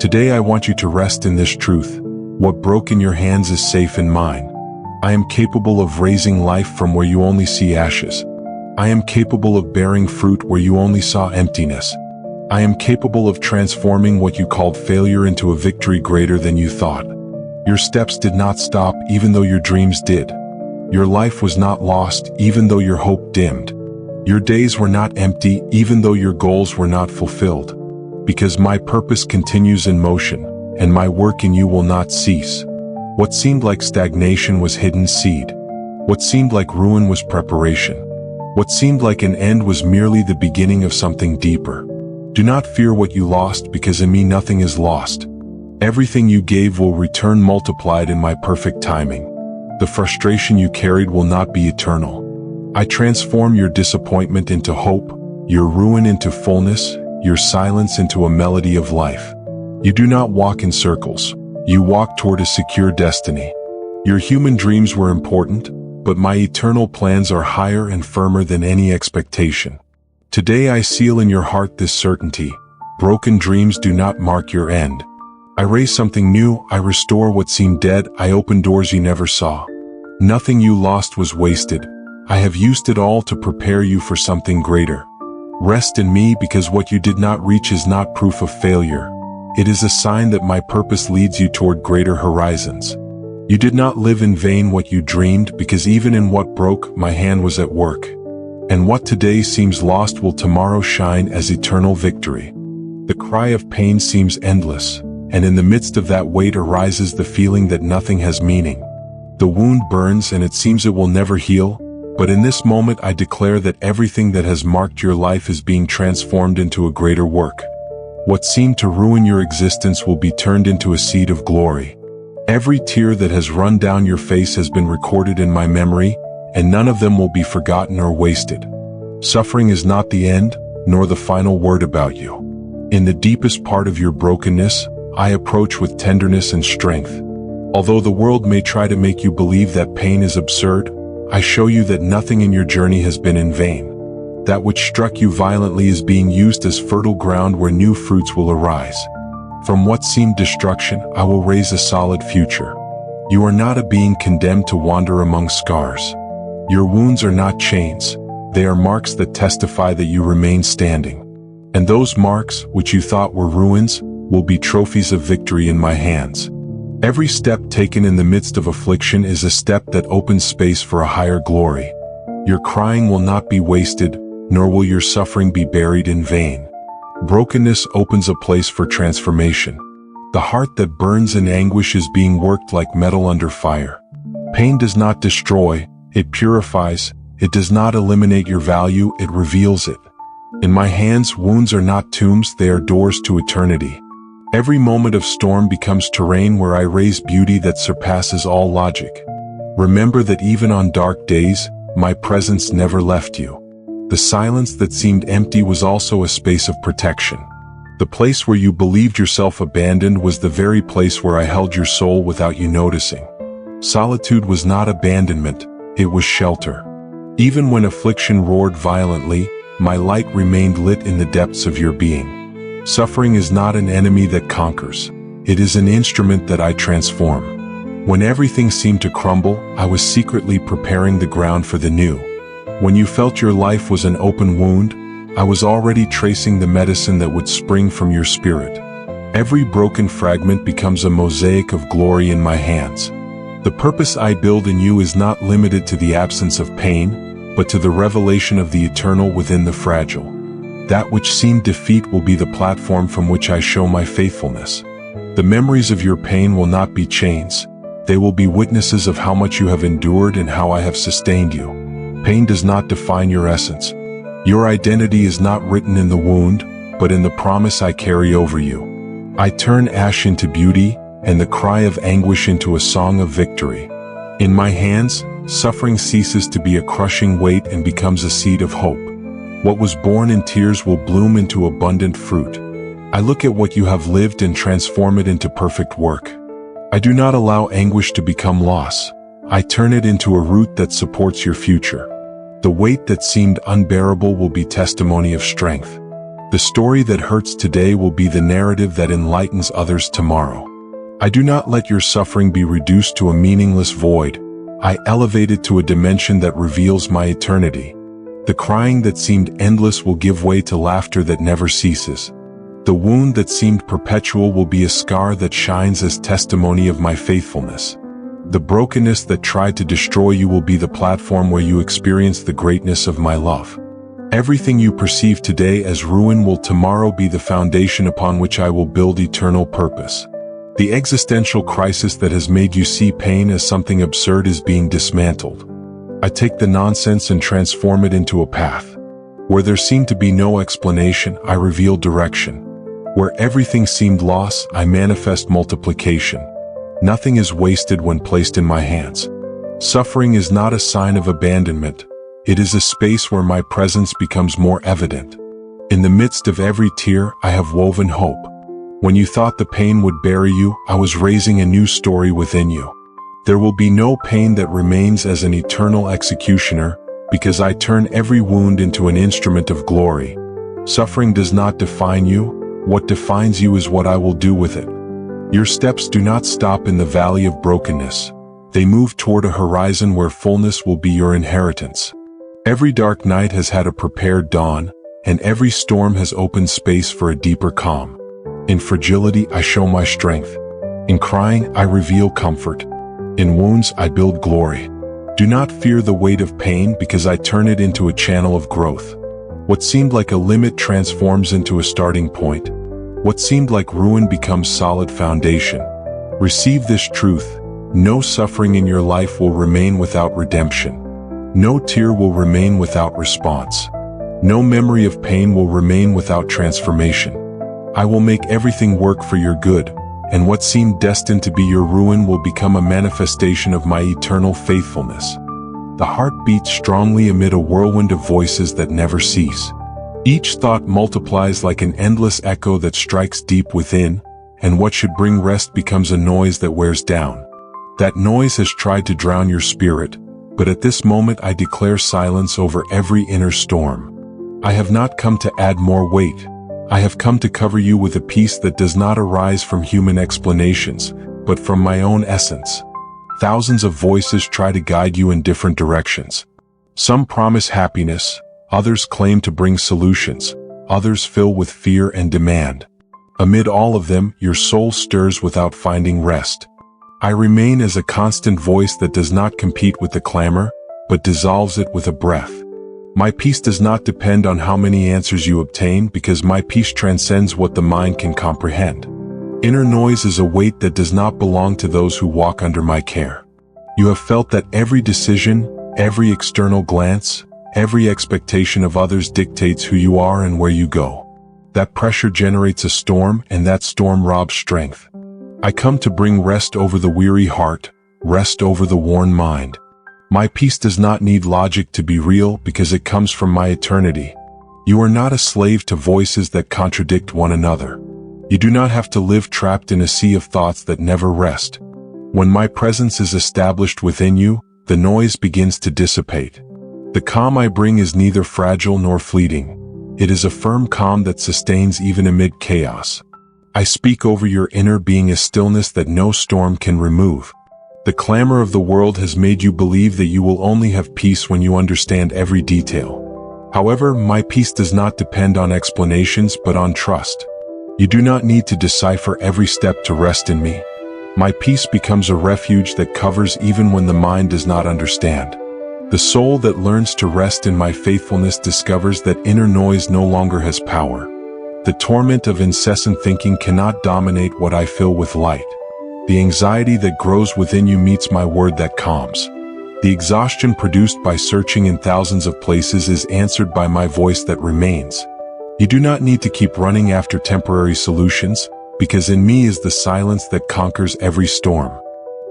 Today I want you to rest in this truth. What broke in your hands is safe in mine. I am capable of raising life from where you only see ashes. I am capable of bearing fruit where you only saw emptiness. I am capable of transforming what you called failure into a victory greater than you thought. Your steps did not stop even though your dreams did. Your life was not lost even though your hope dimmed. Your days were not empty even though your goals were not fulfilled. Because my purpose continues in motion, and my work in you will not cease. What seemed like stagnation was hidden seed. What seemed like ruin was preparation. What seemed like an end was merely the beginning of something deeper. Do not fear what you lost, because in me nothing is lost. Everything you gave will return multiplied in my perfect timing. The frustration you carried will not be eternal. I transform your disappointment into hope, your ruin into fullness, your silence into a melody of life. You do not walk in circles. You walk toward a secure destiny. Your human dreams were important, but my eternal plans are higher and firmer than any expectation. Today I seal in your heart this certainty. Broken dreams do not mark your end. I raise something new, I restore what seemed dead, I open doors you never saw. Nothing you lost was wasted. I have used it all to prepare you for something greater. Rest in me, because what you did not reach is not proof of failure. It is a sign that my purpose leads you toward greater horizons. You did not live in vain what you dreamed, because even in what broke, my hand was at work. And what today seems lost will tomorrow shine as eternal victory. The cry of pain seems endless, and in the midst of that weight arises the feeling that nothing has meaning. The wound burns and it seems it will never heal, but in this moment I declare that everything that has marked your life is being transformed into a greater work. What seemed to ruin your existence will be turned into a seed of glory. Every tear that has run down your face has been recorded in my memory, and none of them will be forgotten or wasted. Suffering is not the end, nor the final word about you. In the deepest part of your brokenness, I approach with tenderness and strength. Although the world may try to make you believe that pain is absurd, I show you that nothing in your journey has been in vain. That which struck you violently is being used as fertile ground where new fruits will arise. From what seemed destruction, I will raise a solid future. You are not a being condemned to wander among scars. Your wounds are not chains, they are marks that testify that you remain standing. And those marks, which you thought were ruins, will be trophies of victory in my hands. Every step taken in the midst of affliction is a step that opens space for a higher glory. Your crying will not be wasted, nor will your suffering be buried in vain. Brokenness opens a place for transformation. The heart that burns in anguish is being worked like metal under fire. Pain does not destroy, it purifies. It does not eliminate your value, it reveals it. In my hands, wounds are not tombs, they are doors to eternity. Every moment of storm becomes terrain where I raise beauty that surpasses all logic. Remember that even on dark days, my presence never left you. The silence that seemed empty was also a space of protection. The place where you believed yourself abandoned was the very place where I held your soul without you noticing. Solitude was not abandonment, it was shelter. Even when affliction roared violently, my light remained lit in the depths of your being. Suffering is not an enemy that conquers. It is an instrument that I transform. When everything seemed to crumble, I was secretly preparing the ground for the new. When you felt your life was an open wound, I was already tracing the medicine that would spring from your spirit. Every broken fragment becomes a mosaic of glory in my hands. The purpose I build in you is not limited to the absence of pain, but to the revelation of the eternal within the fragile. That which seemed defeat will be the platform from which I show my faithfulness. The memories of your pain will not be chains. They will be witnesses of how much you have endured and how I have sustained you. Pain does not define your essence. Your identity is not written in the wound, but in the promise I carry over you. I turn ash into beauty, and the cry of anguish into a song of victory. In my hands, suffering ceases to be a crushing weight and becomes a seed of hope. What was born in tears will bloom into abundant fruit. I look at what you have lived and transform it into perfect work. I do not allow anguish to become loss. I turn it into a root that supports your future. The weight that seemed unbearable will be testimony of strength. The story that hurts today will be the narrative that enlightens others tomorrow. I do not let your suffering be reduced to a meaningless void. I elevate it to a dimension that reveals my eternity. The crying that seemed endless will give way to laughter that never ceases. The wound that seemed perpetual will be a scar that shines as testimony of my faithfulness. The brokenness that tried to destroy you will be the platform where you experience the greatness of my love. Everything you perceive today as ruin will tomorrow be the foundation upon which I will build eternal purpose. The existential crisis that has made you see pain as something absurd is being dismantled. I take the nonsense and transform it into a path. Where there seemed to be no explanation, I reveal direction. Where everything seemed loss, I manifest multiplication. Nothing is wasted when placed in my hands. Suffering is not a sign of abandonment. It is a space where my presence becomes more evident. In the midst of every tear, I have woven hope. When you thought the pain would bury you, I was raising a new story within you. There will be no pain that remains as an eternal executioner, because I turn every wound into an instrument of glory. Suffering does not define you. What defines you is what I will do with it. Your steps do not stop in the valley of brokenness. They move toward a horizon where fullness will be your inheritance. Every dark night has had a prepared dawn, and every storm has opened space for a deeper calm. In fragility, I show my strength. In crying, I reveal comfort. In wounds, I build glory. Do not fear the weight of pain because I turn it into a channel of growth. What seemed like a limit transforms into a starting point. What seemed like ruin becomes solid foundation. Receive this truth. No suffering in your life will remain without redemption. No tear will remain without response. No memory of pain will remain without transformation. I will make everything work for your good, and what seemed destined to be your ruin will become a manifestation of my eternal faithfulness. The heart beats strongly amid a whirlwind of voices that never cease. Each thought multiplies like an endless echo that strikes deep within, and what should bring rest becomes a noise that wears down. That noise has tried to drown your spirit, but at this moment I declare silence over every inner storm. I have not come to add more weight. I have come to cover you with a peace that does not arise from human explanations, but from my own essence. Thousands of voices try to guide you in different directions. Some promise happiness, others claim to bring solutions, others fill with fear and demand. Amid all of them, your soul stirs without finding rest. I remain as a constant voice that does not compete with the clamor, but dissolves it with a breath. My peace does not depend on how many answers you obtain because my peace transcends what the mind can comprehend. Inner noise is a weight that does not belong to those who walk under my care. You have felt that every decision, every external glance, every expectation of others dictates who you are and where you go. That pressure generates a storm, and that storm robs strength. I come to bring rest over the weary heart, rest over the worn mind. My peace does not need logic to be real because it comes from my eternity. You are not a slave to voices that contradict one another. You do not have to live trapped in a sea of thoughts that never rest. When my presence is established within you, the noise begins to dissipate. The calm I bring is neither fragile nor fleeting. It is a firm calm that sustains even amid chaos. I speak over your inner being a stillness that no storm can remove. The clamor of the world has made you believe that you will only have peace when you understand every detail. However, my peace does not depend on explanations but on trust. You do not need to decipher every step to rest in me. My peace becomes a refuge that covers even when the mind does not understand. The soul that learns to rest in my faithfulness discovers that inner noise no longer has power. The torment of incessant thinking cannot dominate what I fill with light. The anxiety that grows within you meets my word that calms. The exhaustion produced by searching in thousands of places is answered by my voice that remains. You do not need to keep running after temporary solutions, because in me is the silence that conquers every storm.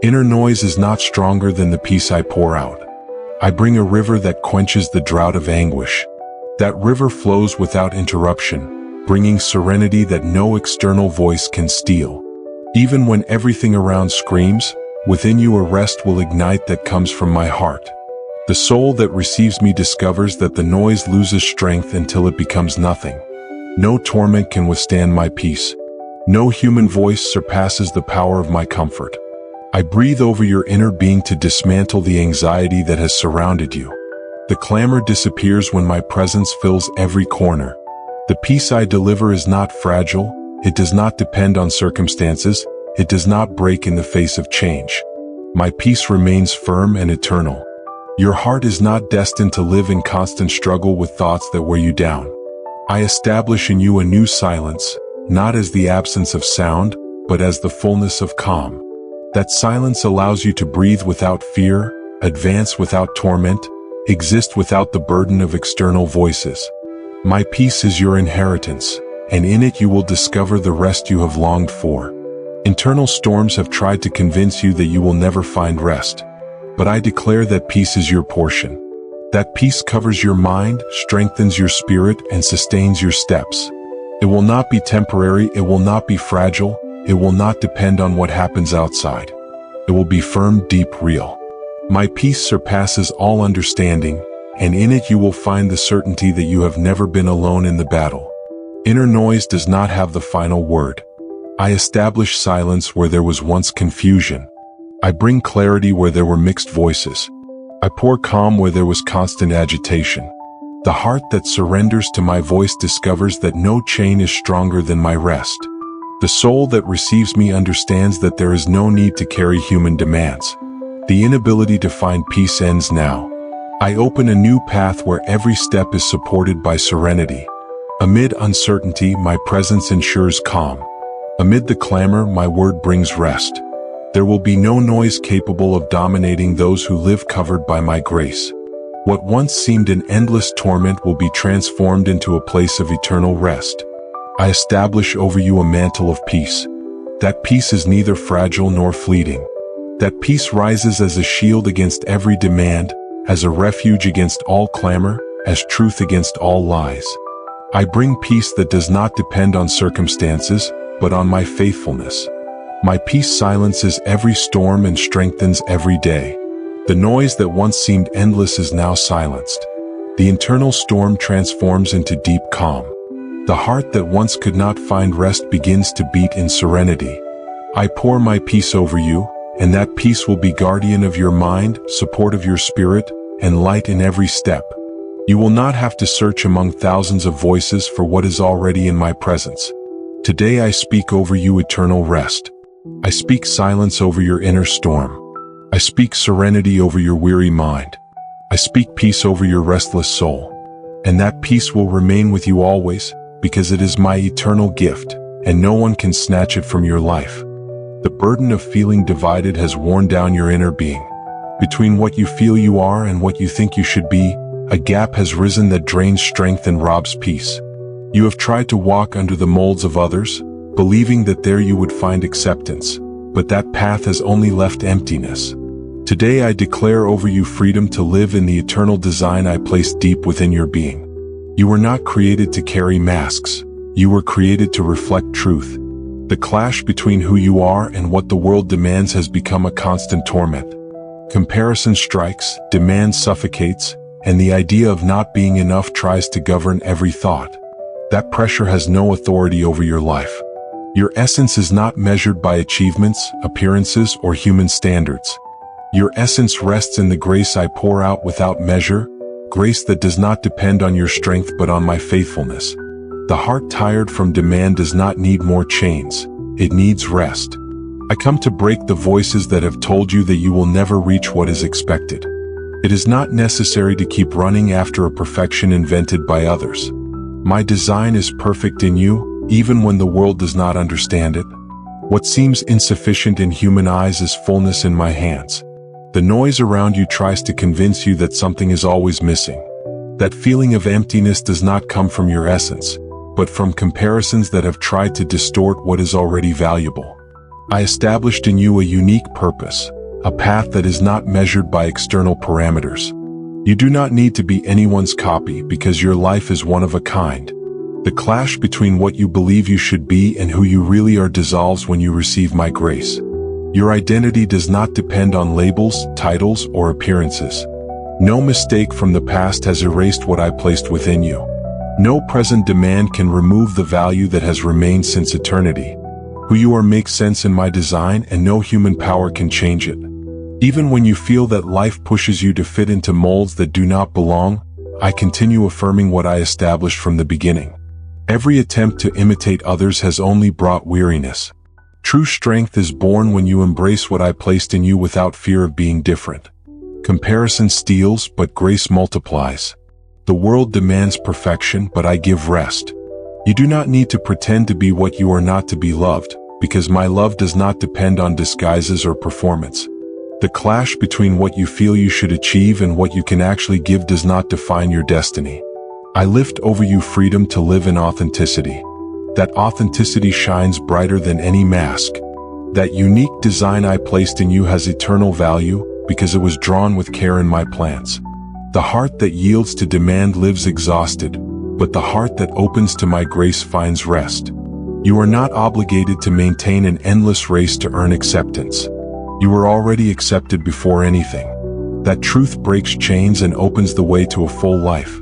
Inner noise is not stronger than the peace I pour out. I bring a river that quenches the drought of anguish. That river flows without interruption, bringing serenity that no external voice can steal. Even when everything around screams, within you a rest will ignite that comes from my heart. The soul that receives me discovers that the noise loses strength until it becomes nothing. No torment can withstand my peace. No human voice surpasses the power of my comfort. I breathe over your inner being to dismantle the anxiety that has surrounded you. The clamor disappears when my presence fills every corner. The peace I deliver is not fragile. It does not depend on circumstances. It does not break in the face of change. My peace remains firm and eternal. Your heart is not destined to live in constant struggle with thoughts that wear you down. I establish in you a new silence, not as the absence of sound, but as the fullness of calm. That silence allows you to breathe without fear, advance without torment, exist without the burden of external voices. My peace is your inheritance, and in it you will discover the rest you have longed for. Internal storms have tried to convince you that you will never find rest. But I declare that peace is your portion. That peace covers your mind, strengthens your spirit, and sustains your steps. It will not be temporary, it will not be fragile, it will not depend on what happens outside. It will be firm, deep, real. My peace surpasses all understanding, and in it you will find the certainty that you have never been alone in the battle. Inner noise does not have the final word. I establish silence where there was once confusion. I bring clarity where there were mixed voices. I pour calm where there was constant agitation. The heart that surrenders to my voice discovers that no chain is stronger than my rest. The soul that receives me understands that there is no need to carry human demands. The inability to find peace ends now. I open a new path where every step is supported by serenity. Amid uncertainty, my presence ensures calm. Amid the clamor, my word brings rest. There will be no noise capable of dominating those who live covered by my grace. What once seemed an endless torment will be transformed into a place of eternal rest. I establish over you a mantle of peace. That peace is neither fragile nor fleeting. That peace rises as a shield against every demand, as a refuge against all clamor, as truth against all lies. I bring peace that does not depend on circumstances, but on my faithfulness. My peace silences every storm and strengthens every day. The noise that once seemed endless is now silenced. The internal storm transforms into deep calm. The heart that once could not find rest begins to beat in serenity. I pour my peace over you, and that peace will be guardian of your mind, support of your spirit, and light in every step. You will not have to search among thousands of voices for what is already in my presence. Today I speak over you eternal rest. I speak silence over your inner storm. I speak serenity over your weary mind. I speak peace over your restless soul. And that peace will remain with you always, because it is my eternal gift, and no one can snatch it from your life. The burden of feeling divided has worn down your inner being. Between what you feel you are and what you think you should be, a gap has risen that drains strength and robs peace. You have tried to walk under the molds of others, believing that there you would find acceptance, but that path has only left emptiness. Today I declare over you freedom to live in the eternal design I placed deep within your being. You were not created to carry masks. You were created to reflect truth. The clash between who you are and what the world demands has become a constant torment. Comparison strikes, demand suffocates, and the idea of not being enough tries to govern every thought. That pressure has no authority over your life. Your essence is not measured by achievements, appearances, or human standards. Your essence rests in the grace I pour out without measure, grace that does not depend on your strength but on my faithfulness. The heart tired from demand does not need more chains, it needs rest. I come to break the voices that have told you that you will never reach what is expected. It is not necessary to keep running after a perfection invented by others. My design is perfect in you, even when the world does not understand it. What seems insufficient in human eyes is fullness in my hands. The noise around you tries to convince you that something is always missing. That feeling of emptiness does not come from your essence, but from comparisons that have tried to distort what is already valuable. I established in you a unique purpose, a path that is not measured by external parameters. You do not need to be anyone's copy because your life is one of a kind. The clash between what you believe you should be and who you really are dissolves when you receive my grace. Your identity does not depend on labels, titles, or appearances. No mistake from the past has erased what I placed within you. No present demand can remove the value that has remained since eternity. Who you are makes sense in my design, and no human power can change it. Even when you feel that life pushes you to fit into molds that do not belong, I continue affirming what I established from the beginning. Every attempt to imitate others has only brought weariness. True strength is born when you embrace what I placed in you without fear of being different. Comparison steals, but grace multiplies. The world demands perfection, but I give rest. You do not need to pretend to be what you are not to be loved, because my love does not depend on disguises or performance. The clash between what you feel you should achieve and what you can actually give does not define your destiny. I lift over you freedom to live in authenticity. That authenticity shines brighter than any mask. That unique design I placed in you has eternal value because it was drawn with care in my plans. The heart that yields to demand lives exhausted, but the heart that opens to my grace finds rest. You are not obligated to maintain an endless race to earn acceptance. You were already accepted before anything. That truth breaks chains and opens the way to a full life.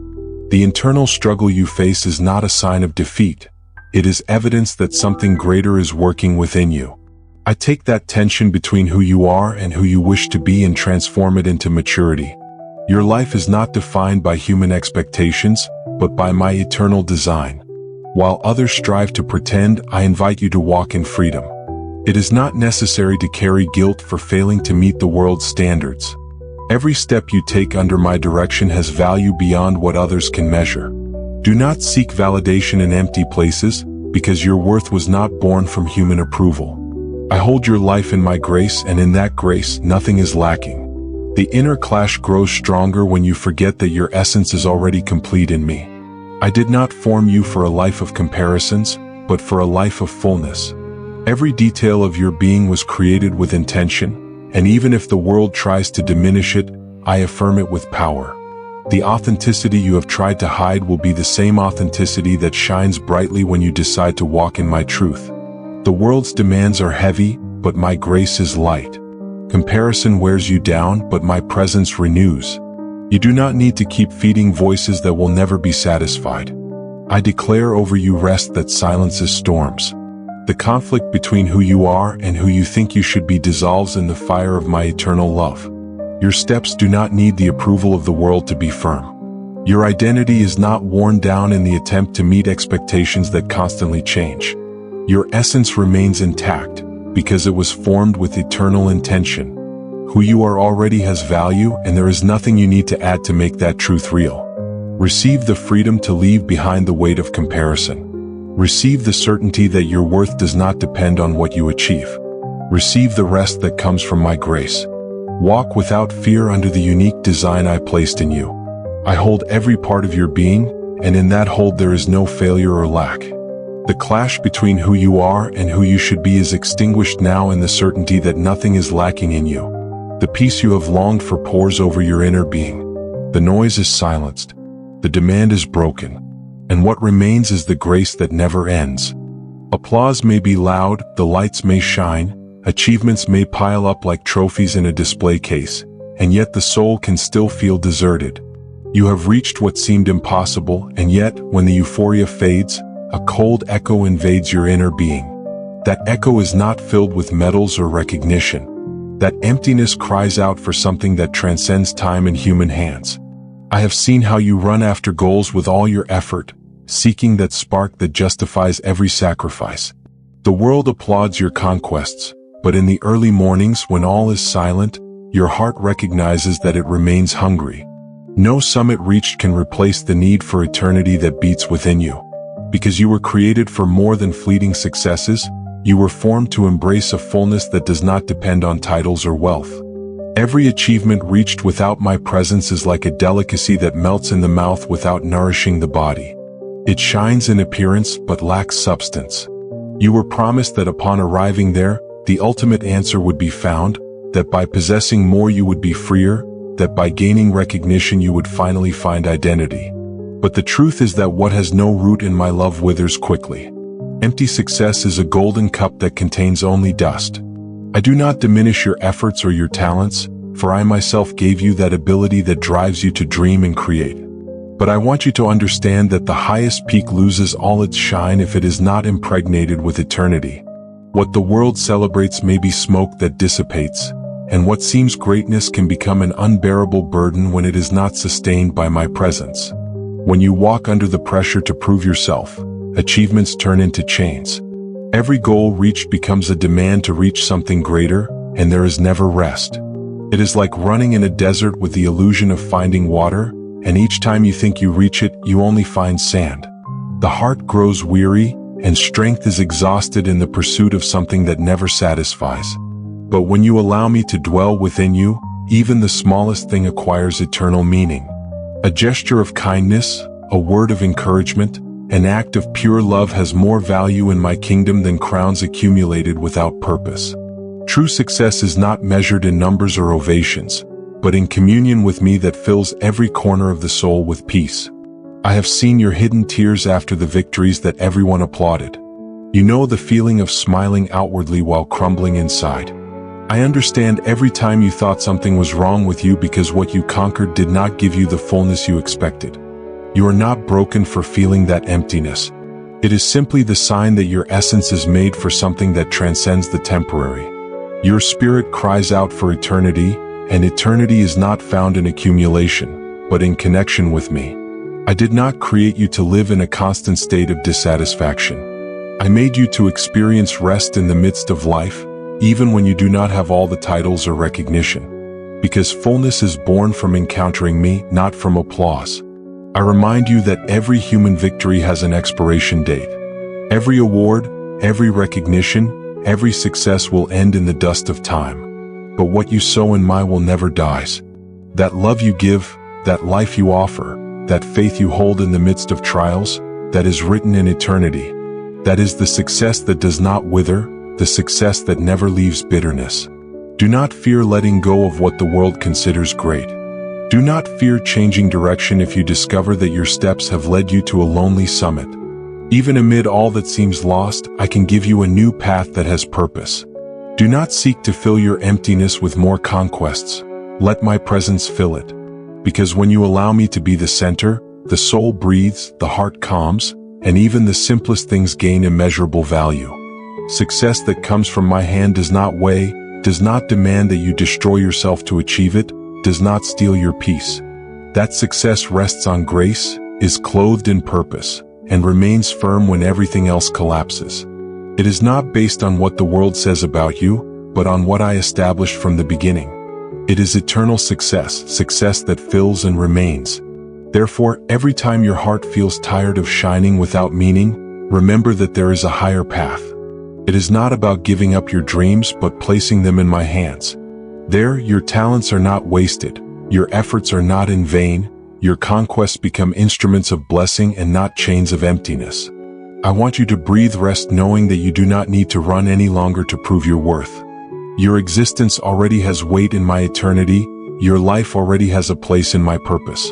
The internal struggle you face is not a sign of defeat. It is evidence that something greater is working within you. I take that tension between who you are and who you wish to be and transform it into maturity. Your life is not defined by human expectations, but by my eternal design. While others strive to pretend, I invite you to walk in freedom. It is not necessary to carry guilt for failing to meet the world's standards. Every step you take under my direction has value beyond what others can measure. Do not seek validation in empty places, because your worth was not born from human approval. I hold your life in my grace, and in that grace, nothing is lacking. The inner clash grows stronger when you forget that your essence is already complete in me. I did not form you for a life of comparisons, but for a life of fullness. Every detail of your being was created with intention, and even if the world tries to diminish it, I affirm it with power. The authenticity you have tried to hide will be the same authenticity that shines brightly when you decide to walk in my truth. The world's demands are heavy, but my grace is light. Comparison wears you down, but my presence renews. You do not need to keep feeding voices that will never be satisfied. I declare over you rest that silences storms. The conflict between who you are and who you think you should be dissolves in the fire of my eternal love. Your steps do not need the approval of the world to be firm. Your identity is not worn down in the attempt to meet expectations that constantly change. Your essence remains intact, because it was formed with eternal intention. Who you are already has value, and there is nothing you need to add to make that truth real. Receive the freedom to leave behind the weight of comparison. Receive the certainty that your worth does not depend on what you achieve. Receive the rest that comes from my grace. Walk without fear under the unique design I placed in you. I hold every part of your being, and in that hold there is no failure or lack. The clash between who you are and who you should be is extinguished now in the certainty that nothing is lacking in you. The peace you have longed for pours over your inner being. The noise is silenced. The demand is broken. And what remains is the grace that never ends. Applause may be loud, the lights may shine, achievements may pile up like trophies in a display case, and yet the soul can still feel deserted. You have reached what seemed impossible, and yet, when the euphoria fades, a cold echo invades your inner being. That echo is not filled with medals or recognition. That emptiness cries out for something that transcends time and human hands. I have seen how you run after goals with all your effort, seeking that spark that justifies every sacrifice. The world applauds your conquests, but in the early mornings when all is silent, your heart recognizes that it remains hungry. No summit reached can replace the need for eternity that beats within you. Because you were created for more than fleeting successes, you were formed to embrace a fullness that does not depend on titles or wealth. Every achievement reached without my presence is like a delicacy that melts in the mouth without nourishing the body. It shines in appearance but lacks substance. You were promised that upon arriving there, the ultimate answer would be found, that by possessing more you would be freer, that by gaining recognition you would finally find identity. But the truth is that what has no root in my love withers quickly. Empty success is a golden cup that contains only dust. I do not diminish your efforts or your talents, for I myself gave you that ability that drives you to dream and create. But I want you to understand that the highest peak loses all its shine if it is not impregnated with eternity. What the world celebrates may be smoke that dissipates, and what seems greatness can become an unbearable burden when it is not sustained by my presence. When you walk under the pressure to prove yourself, achievements turn into chains. Every goal reached becomes a demand to reach something greater, and there is never rest. It is like running in a desert with the illusion of finding water, and each time you think you reach it, you only find sand. The heart grows weary, and strength is exhausted in the pursuit of something that never satisfies. But when you allow me to dwell within you, even the smallest thing acquires eternal meaning. A gesture of kindness, a word of encouragement, an act of pure love has more value in my kingdom than crowns accumulated without purpose. True success is not measured in numbers or ovations, but in communion with me that fills every corner of the soul with peace. I have seen your hidden tears after the victories that everyone applauded. You know the feeling of smiling outwardly while crumbling inside. I understand every time you thought something was wrong with you because what you conquered did not give you the fullness you expected. You are not broken for feeling that emptiness. It is simply the sign that your essence is made for something that transcends the temporary. Your spirit cries out for eternity, and eternity is not found in accumulation, but in connection with me. I did not create you to live in a constant state of dissatisfaction. I made you to experience rest in the midst of life, even when you do not have all the titles or recognition. Because fullness is born from encountering me, not from applause. I remind you that every human victory has an expiration date. Every award, every recognition, every success will end in the dust of time. But what you sow in my will never dies. That love you give, that life you offer, that faith you hold in the midst of trials, that is written in eternity. That is the success that does not wither, the success that never leaves bitterness. Do not fear letting go of what the world considers great. Do not fear changing direction if you discover that your steps have led you to a lonely summit. Even amid all that seems lost, I can give you a new path that has purpose. Do not seek to fill your emptiness with more conquests. Let my presence fill it. Because when you allow me to be the center, the soul breathes, the heart calms, and even the simplest things gain immeasurable value. Success that comes from my hand does not weigh, does not demand that you destroy yourself to achieve it, does not steal your peace. That success rests on grace, is clothed in purpose, and remains firm when everything else collapses. It is not based on what the world says about you, but on what I established from the beginning. It is eternal success, success that fills and remains. Therefore, every time your heart feels tired of shining without meaning, remember that there is a higher path. It is not about giving up your dreams but placing them in my hands. There, your talents are not wasted, your efforts are not in vain, your conquests become instruments of blessing and not chains of emptiness. I want you to breathe rest knowing that you do not need to run any longer to prove your worth. Your existence already has weight in my eternity, your life already has a place in my purpose.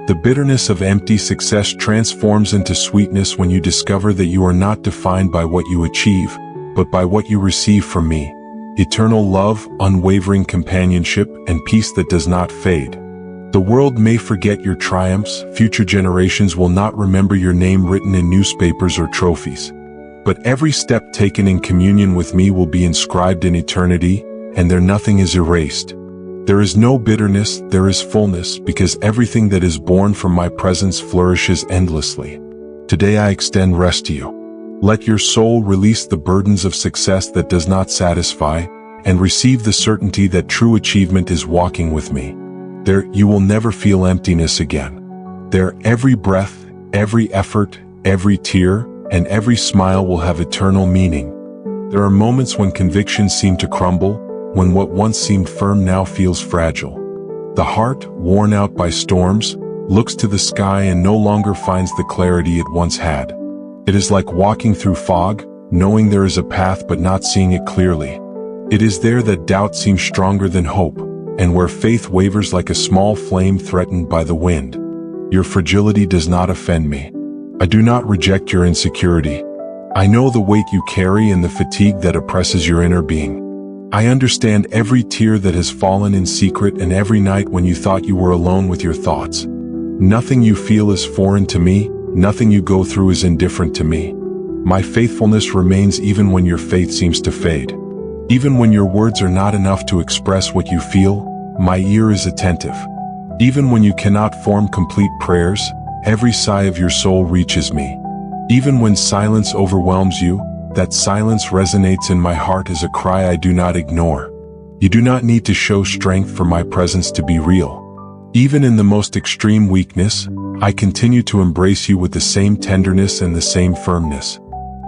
The bitterness of empty success transforms into sweetness when you discover that you are not defined by what you achieve, but by what you receive from me. Eternal love, unwavering companionship, and peace that does not fade. The world may forget your triumphs, future generations will not remember your name written in newspapers or trophies. But every step taken in communion with me will be inscribed in eternity, and there nothing is erased. There is no bitterness, there is fullness, because everything that is born from my presence flourishes endlessly. Today I extend rest to you. Let your soul release the burdens of success that does not satisfy, and receive the certainty that true achievement is walking with me. There, you will never feel emptiness again. There, every breath, every effort, every tear, and every smile will have eternal meaning. There are moments when convictions seem to crumble, when what once seemed firm now feels fragile. The heart, worn out by storms, looks to the sky and no longer finds the clarity it once had. It is like walking through fog, knowing there is a path but not seeing it clearly. It is there that doubt seems stronger than hope, and where faith wavers like a small flame threatened by the wind. Your fragility does not offend me. I do not reject your insecurity. I know the weight you carry and the fatigue that oppresses your inner being. I understand every tear that has fallen in secret and every night when you thought you were alone with your thoughts. Nothing you feel is foreign to me, nothing you go through is indifferent to me. My faithfulness remains even when your faith seems to fade. Even when your words are not enough to express what you feel, my ear is attentive. Even when you cannot form complete prayers, every sigh of your soul reaches me. Even when silence overwhelms you, that silence resonates in my heart as a cry I do not ignore. You do not need to show strength for my presence to be real. Even in the most extreme weakness, I continue to embrace you with the same tenderness and the same firmness.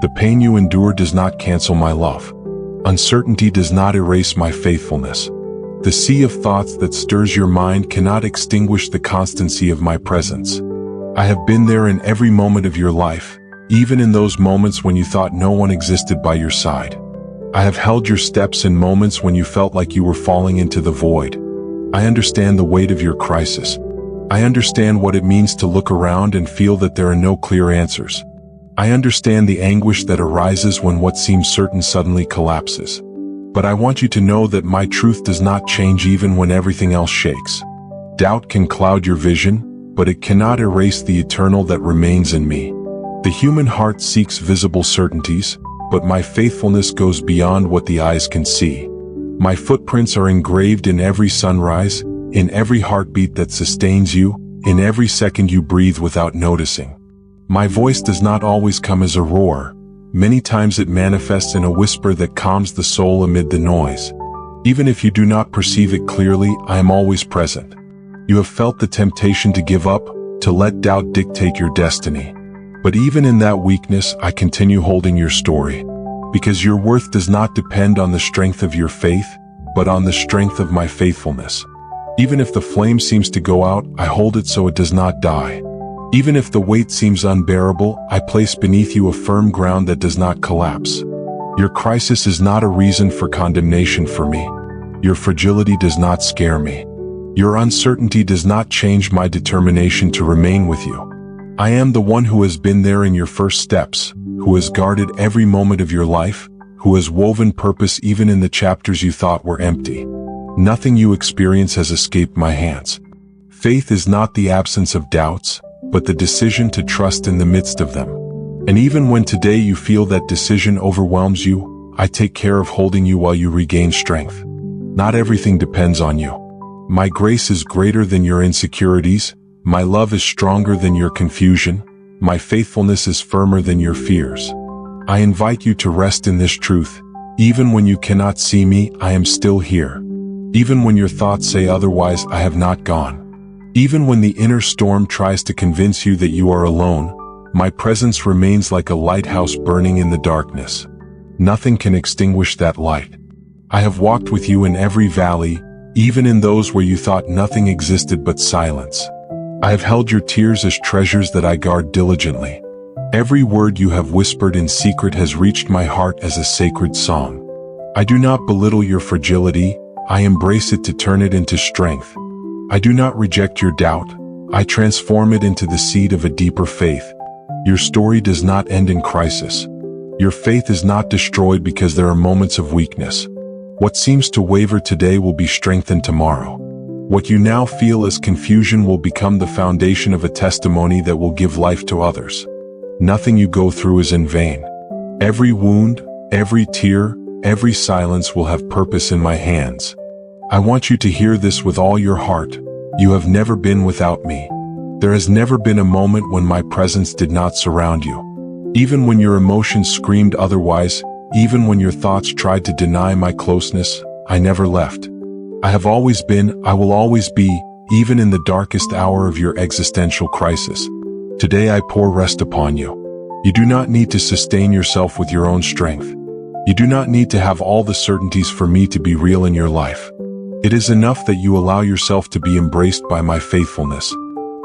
The pain you endure does not cancel my love. Uncertainty does not erase my faithfulness. The sea of thoughts that stirs your mind cannot extinguish the constancy of my presence. I have been there in every moment of your life, even in those moments when you thought no one existed by your side. I have held your steps in moments when you felt like you were falling into the void. I understand the weight of your crisis. I understand what it means to look around and feel that there are no clear answers. I understand the anguish that arises when what seems certain suddenly collapses. But I want you to know that my truth does not change even when everything else shakes. Doubt can cloud your vision, but it cannot erase the eternal that remains in me. The human heart seeks visible certainties, but my faithfulness goes beyond what the eyes can see. My footprints are engraved in every sunrise, in every heartbeat that sustains you, in every second you breathe without noticing. My voice does not always come as a roar. Many times it manifests in a whisper that calms the soul amid the noise. Even if you do not perceive it clearly, I am always present. You have felt the temptation to give up, to let doubt dictate your destiny. But even in that weakness, I continue holding your story. Because your worth does not depend on the strength of your faith, but on the strength of my faithfulness. Even if the flame seems to go out, I hold it so it does not die. Even if the weight seems unbearable, I place beneath you a firm ground that does not collapse. Your crisis is not a reason for condemnation for me. Your fragility does not scare me. Your uncertainty does not change my determination to remain with you. I am the one who has been there in your first steps, who has guarded every moment of your life, who has woven purpose even in the chapters you thought were empty. Nothing you experience has escaped my hands. Faith is not the absence of doubts, but the decision to trust in the midst of them. And even when today you feel that decision overwhelms you, I take care of holding you while you regain strength. Not everything depends on you. My grace is greater than your insecurities. My love is stronger than your confusion. My faithfulness is firmer than your fears. I invite you to rest in this truth. Even when you cannot see me, I am still here. Even when your thoughts say otherwise, I have not gone. Even when the inner storm tries to convince you that you are alone, my presence remains like a lighthouse burning in the darkness. Nothing can extinguish that light. I have walked with you in every valley, even in those where you thought nothing existed but silence. I have held your tears as treasures that I guard diligently. Every word you have whispered in secret has reached my heart as a sacred song. I do not belittle your fragility, I embrace it to turn it into strength. I do not reject your doubt, I transform it into the seed of a deeper faith. Your story does not end in crisis. Your faith is not destroyed because there are moments of weakness. What seems to waver today will be strengthened tomorrow. What you now feel as confusion will become the foundation of a testimony that will give life to others. Nothing you go through is in vain. Every wound, every tear, every silence will have purpose in my hands. I want you to hear this with all your heart. You have never been without me. There has never been a moment when my presence did not surround you. Even when your emotions screamed otherwise, even when your thoughts tried to deny my closeness, I never left. I have always been, I will always be, even in the darkest hour of your existential crisis. Today I pour rest upon you. You do not need to sustain yourself with your own strength. You do not need to have all the certainties for me to be real in your life. It is enough that you allow yourself to be embraced by my faithfulness.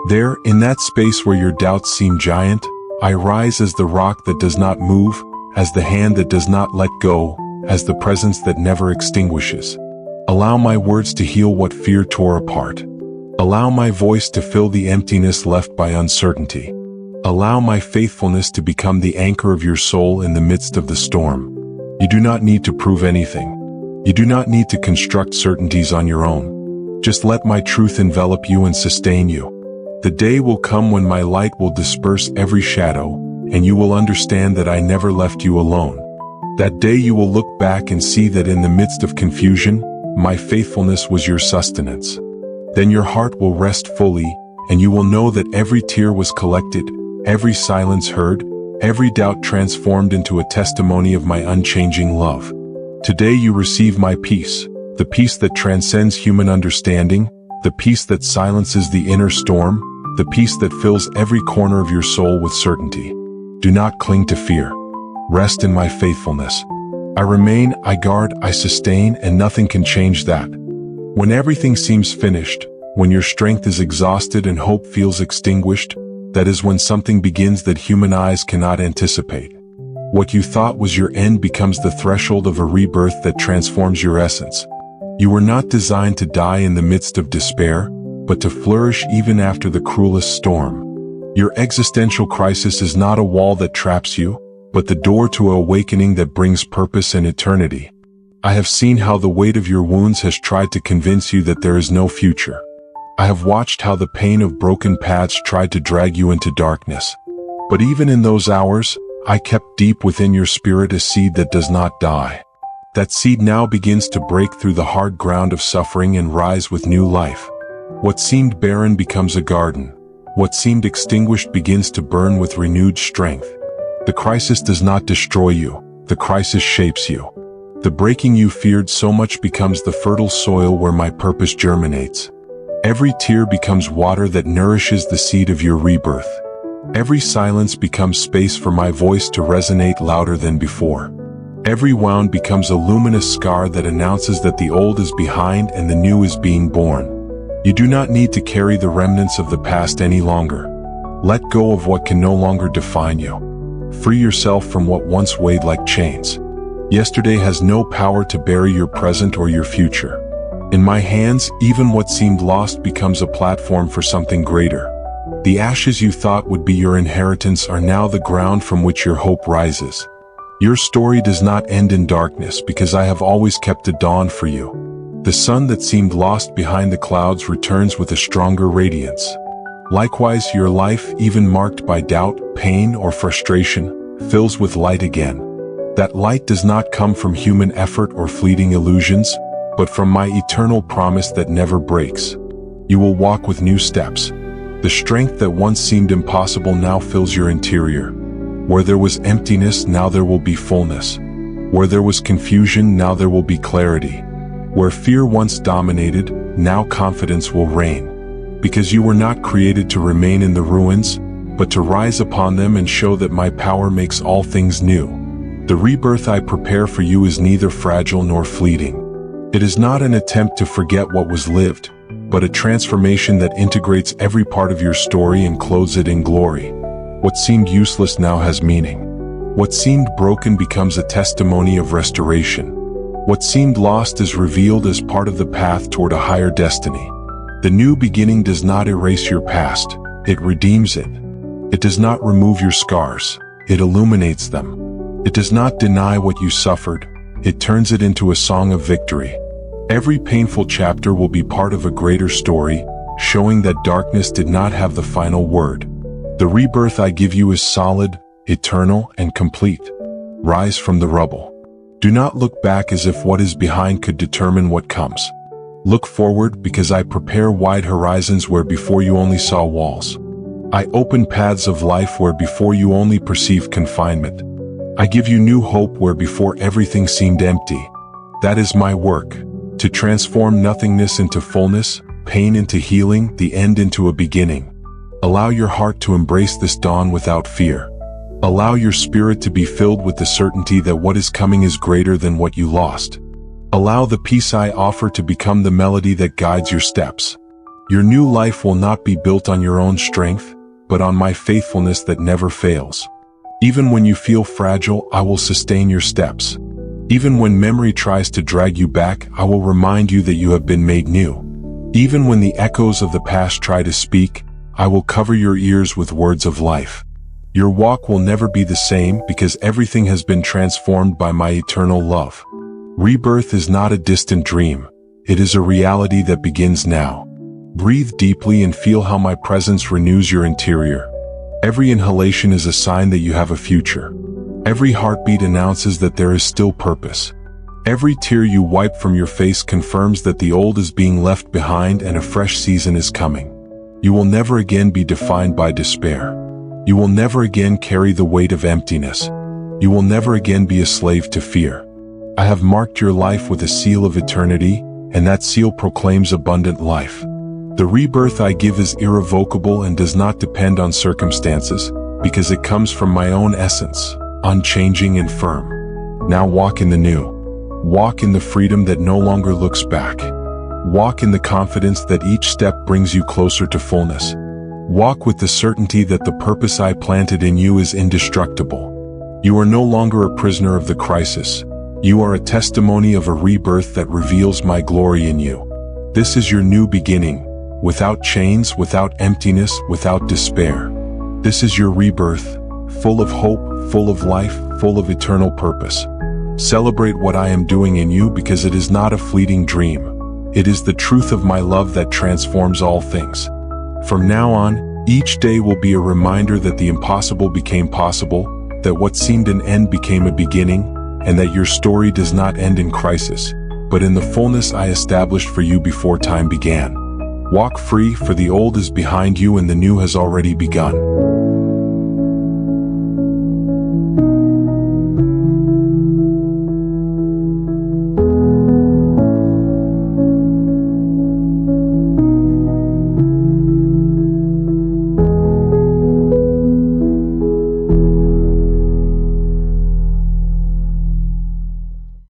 There, in that space where your doubts seem giant, I rise as the rock that does not move, as the hand that does not let go, as the presence that never extinguishes. Allow my words to heal what fear tore apart. Allow my voice to fill the emptiness left by uncertainty. Allow my faithfulness to become the anchor of your soul in the midst of the storm. You do not need to prove anything. You do not need to construct certainties on your own. Just let my truth envelop you and sustain you. The day will come when my light will disperse every shadow, and you will understand that I never left you alone. That day you will look back and see that in the midst of confusion, my faithfulness was your sustenance. Then your heart will rest fully, and you will know that every tear was collected, every silence heard, every doubt transformed into a testimony of my unchanging love. Today you receive my peace, the peace that transcends human understanding, the peace that silences the inner storm, the peace that fills every corner of your soul with certainty. Do not cling to fear. Rest in my faithfulness. I remain, I guard, I sustain, and nothing can change that. When everything seems finished, when your strength is exhausted and hope feels extinguished, that is when something begins that human eyes cannot anticipate. What you thought was your end becomes the threshold of a rebirth that transforms your essence. You were not designed to die in the midst of despair, but to flourish even after the cruelest storm. Your existential crisis is not a wall that traps you, but the door to an awakening that brings purpose and eternity. I have seen how the weight of your wounds has tried to convince you that there is no future. I have watched how the pain of broken paths tried to drag you into darkness. But even in those hours, I kept deep within your spirit a seed that does not die. That seed now begins to break through the hard ground of suffering and rise with new life. What seemed barren becomes a garden. What seemed extinguished begins to burn with renewed strength. The crisis does not destroy you. The crisis shapes you. The breaking you feared so much becomes the fertile soil where my purpose germinates. Every tear becomes water that nourishes the seed of your rebirth. Every silence becomes space for my voice to resonate louder than before. Every wound becomes a luminous scar that announces that the old is behind and the new is being born. You do not need to carry the remnants of the past any longer. Let go of what can no longer define you. Free yourself from what once weighed like chains. Yesterday has no power to bury your present or your future. In my hands, even what seemed lost becomes a platform for something greater. The ashes you thought would be your inheritance are now the ground from which your hope rises. Your story does not end in darkness because I have always kept a dawn for you. The sun that seemed lost behind the clouds returns with a stronger radiance. Likewise, your life, even marked by doubt, pain, or frustration, fills with light again. That light does not come from human effort or fleeting illusions, but from my eternal promise that never breaks. You will walk with new steps. The strength that once seemed impossible now fills your interior. Where there was emptiness, now there will be fullness. Where there was confusion, now there will be clarity. Where fear once dominated, now confidence will reign. Because you were not created to remain in the ruins, but to rise upon them and show that my power makes all things new. The rebirth I prepare for you is neither fragile nor fleeting. It is not an attempt to forget what was lived, but a transformation that integrates every part of your story and clothes it in glory. What seemed useless now has meaning. What seemed broken becomes a testimony of restoration. What seemed lost is revealed as part of the path toward a higher destiny. The new beginning does not erase your past, it redeems it. It does not remove your scars, it illuminates them. It does not deny what you suffered, it turns it into a song of victory. Every painful chapter will be part of a greater story, showing that darkness did not have the final word. The rebirth I give you is solid, eternal, and complete. Rise from the rubble. Do not look back as if what is behind could determine what comes. Look forward, because I prepare wide horizons where before you only saw walls. I open paths of life where before you only perceived confinement. I give you new hope where before everything seemed empty. That is my work, to transform nothingness into fullness, pain into healing, the end into a beginning. Allow your heart to embrace this dawn without fear. Allow your spirit to be filled with the certainty that what is coming is greater than what you lost. Allow the peace I offer to become the melody that guides your steps. Your new life will not be built on your own strength, but on my faithfulness that never fails. Even when you feel fragile, I will sustain your steps. Even when memory tries to drag you back, I will remind you that you have been made new. Even when the echoes of the past try to speak, I will cover your ears with words of life. Your walk will never be the same, because everything has been transformed by my eternal love. Rebirth is not a distant dream. It is a reality that begins now. Breathe deeply and feel how my presence renews your interior. Every inhalation is a sign that you have a future. Every heartbeat announces that there is still purpose. Every tear you wipe from your face confirms that the old is being left behind and a fresh season is coming. You will never again be defined by despair. You will never again carry the weight of emptiness. You will never again be a slave to fear. I have marked your life with a seal of eternity, and that seal proclaims abundant life. The rebirth I give is irrevocable and does not depend on circumstances, because it comes from my own essence, unchanging and firm. Now walk in the new. Walk in the freedom that no longer looks back. Walk in the confidence that each step brings you closer to fullness. Walk with the certainty that the purpose I planted in you is indestructible. You are no longer a prisoner of the crisis. You are a testimony of a rebirth that reveals my glory in you. This is your new beginning, without chains, without emptiness, without despair. This is your rebirth, full of hope, full of life, full of eternal purpose. Celebrate what I am doing in you, because it is not a fleeting dream. It is the truth of my love that transforms all things. From now on, each day will be a reminder that the impossible became possible, that what seemed an end became a beginning, and that your story does not end in crisis, but in the fullness I established for you before time began. Walk free, for the old is behind you and the new has already begun.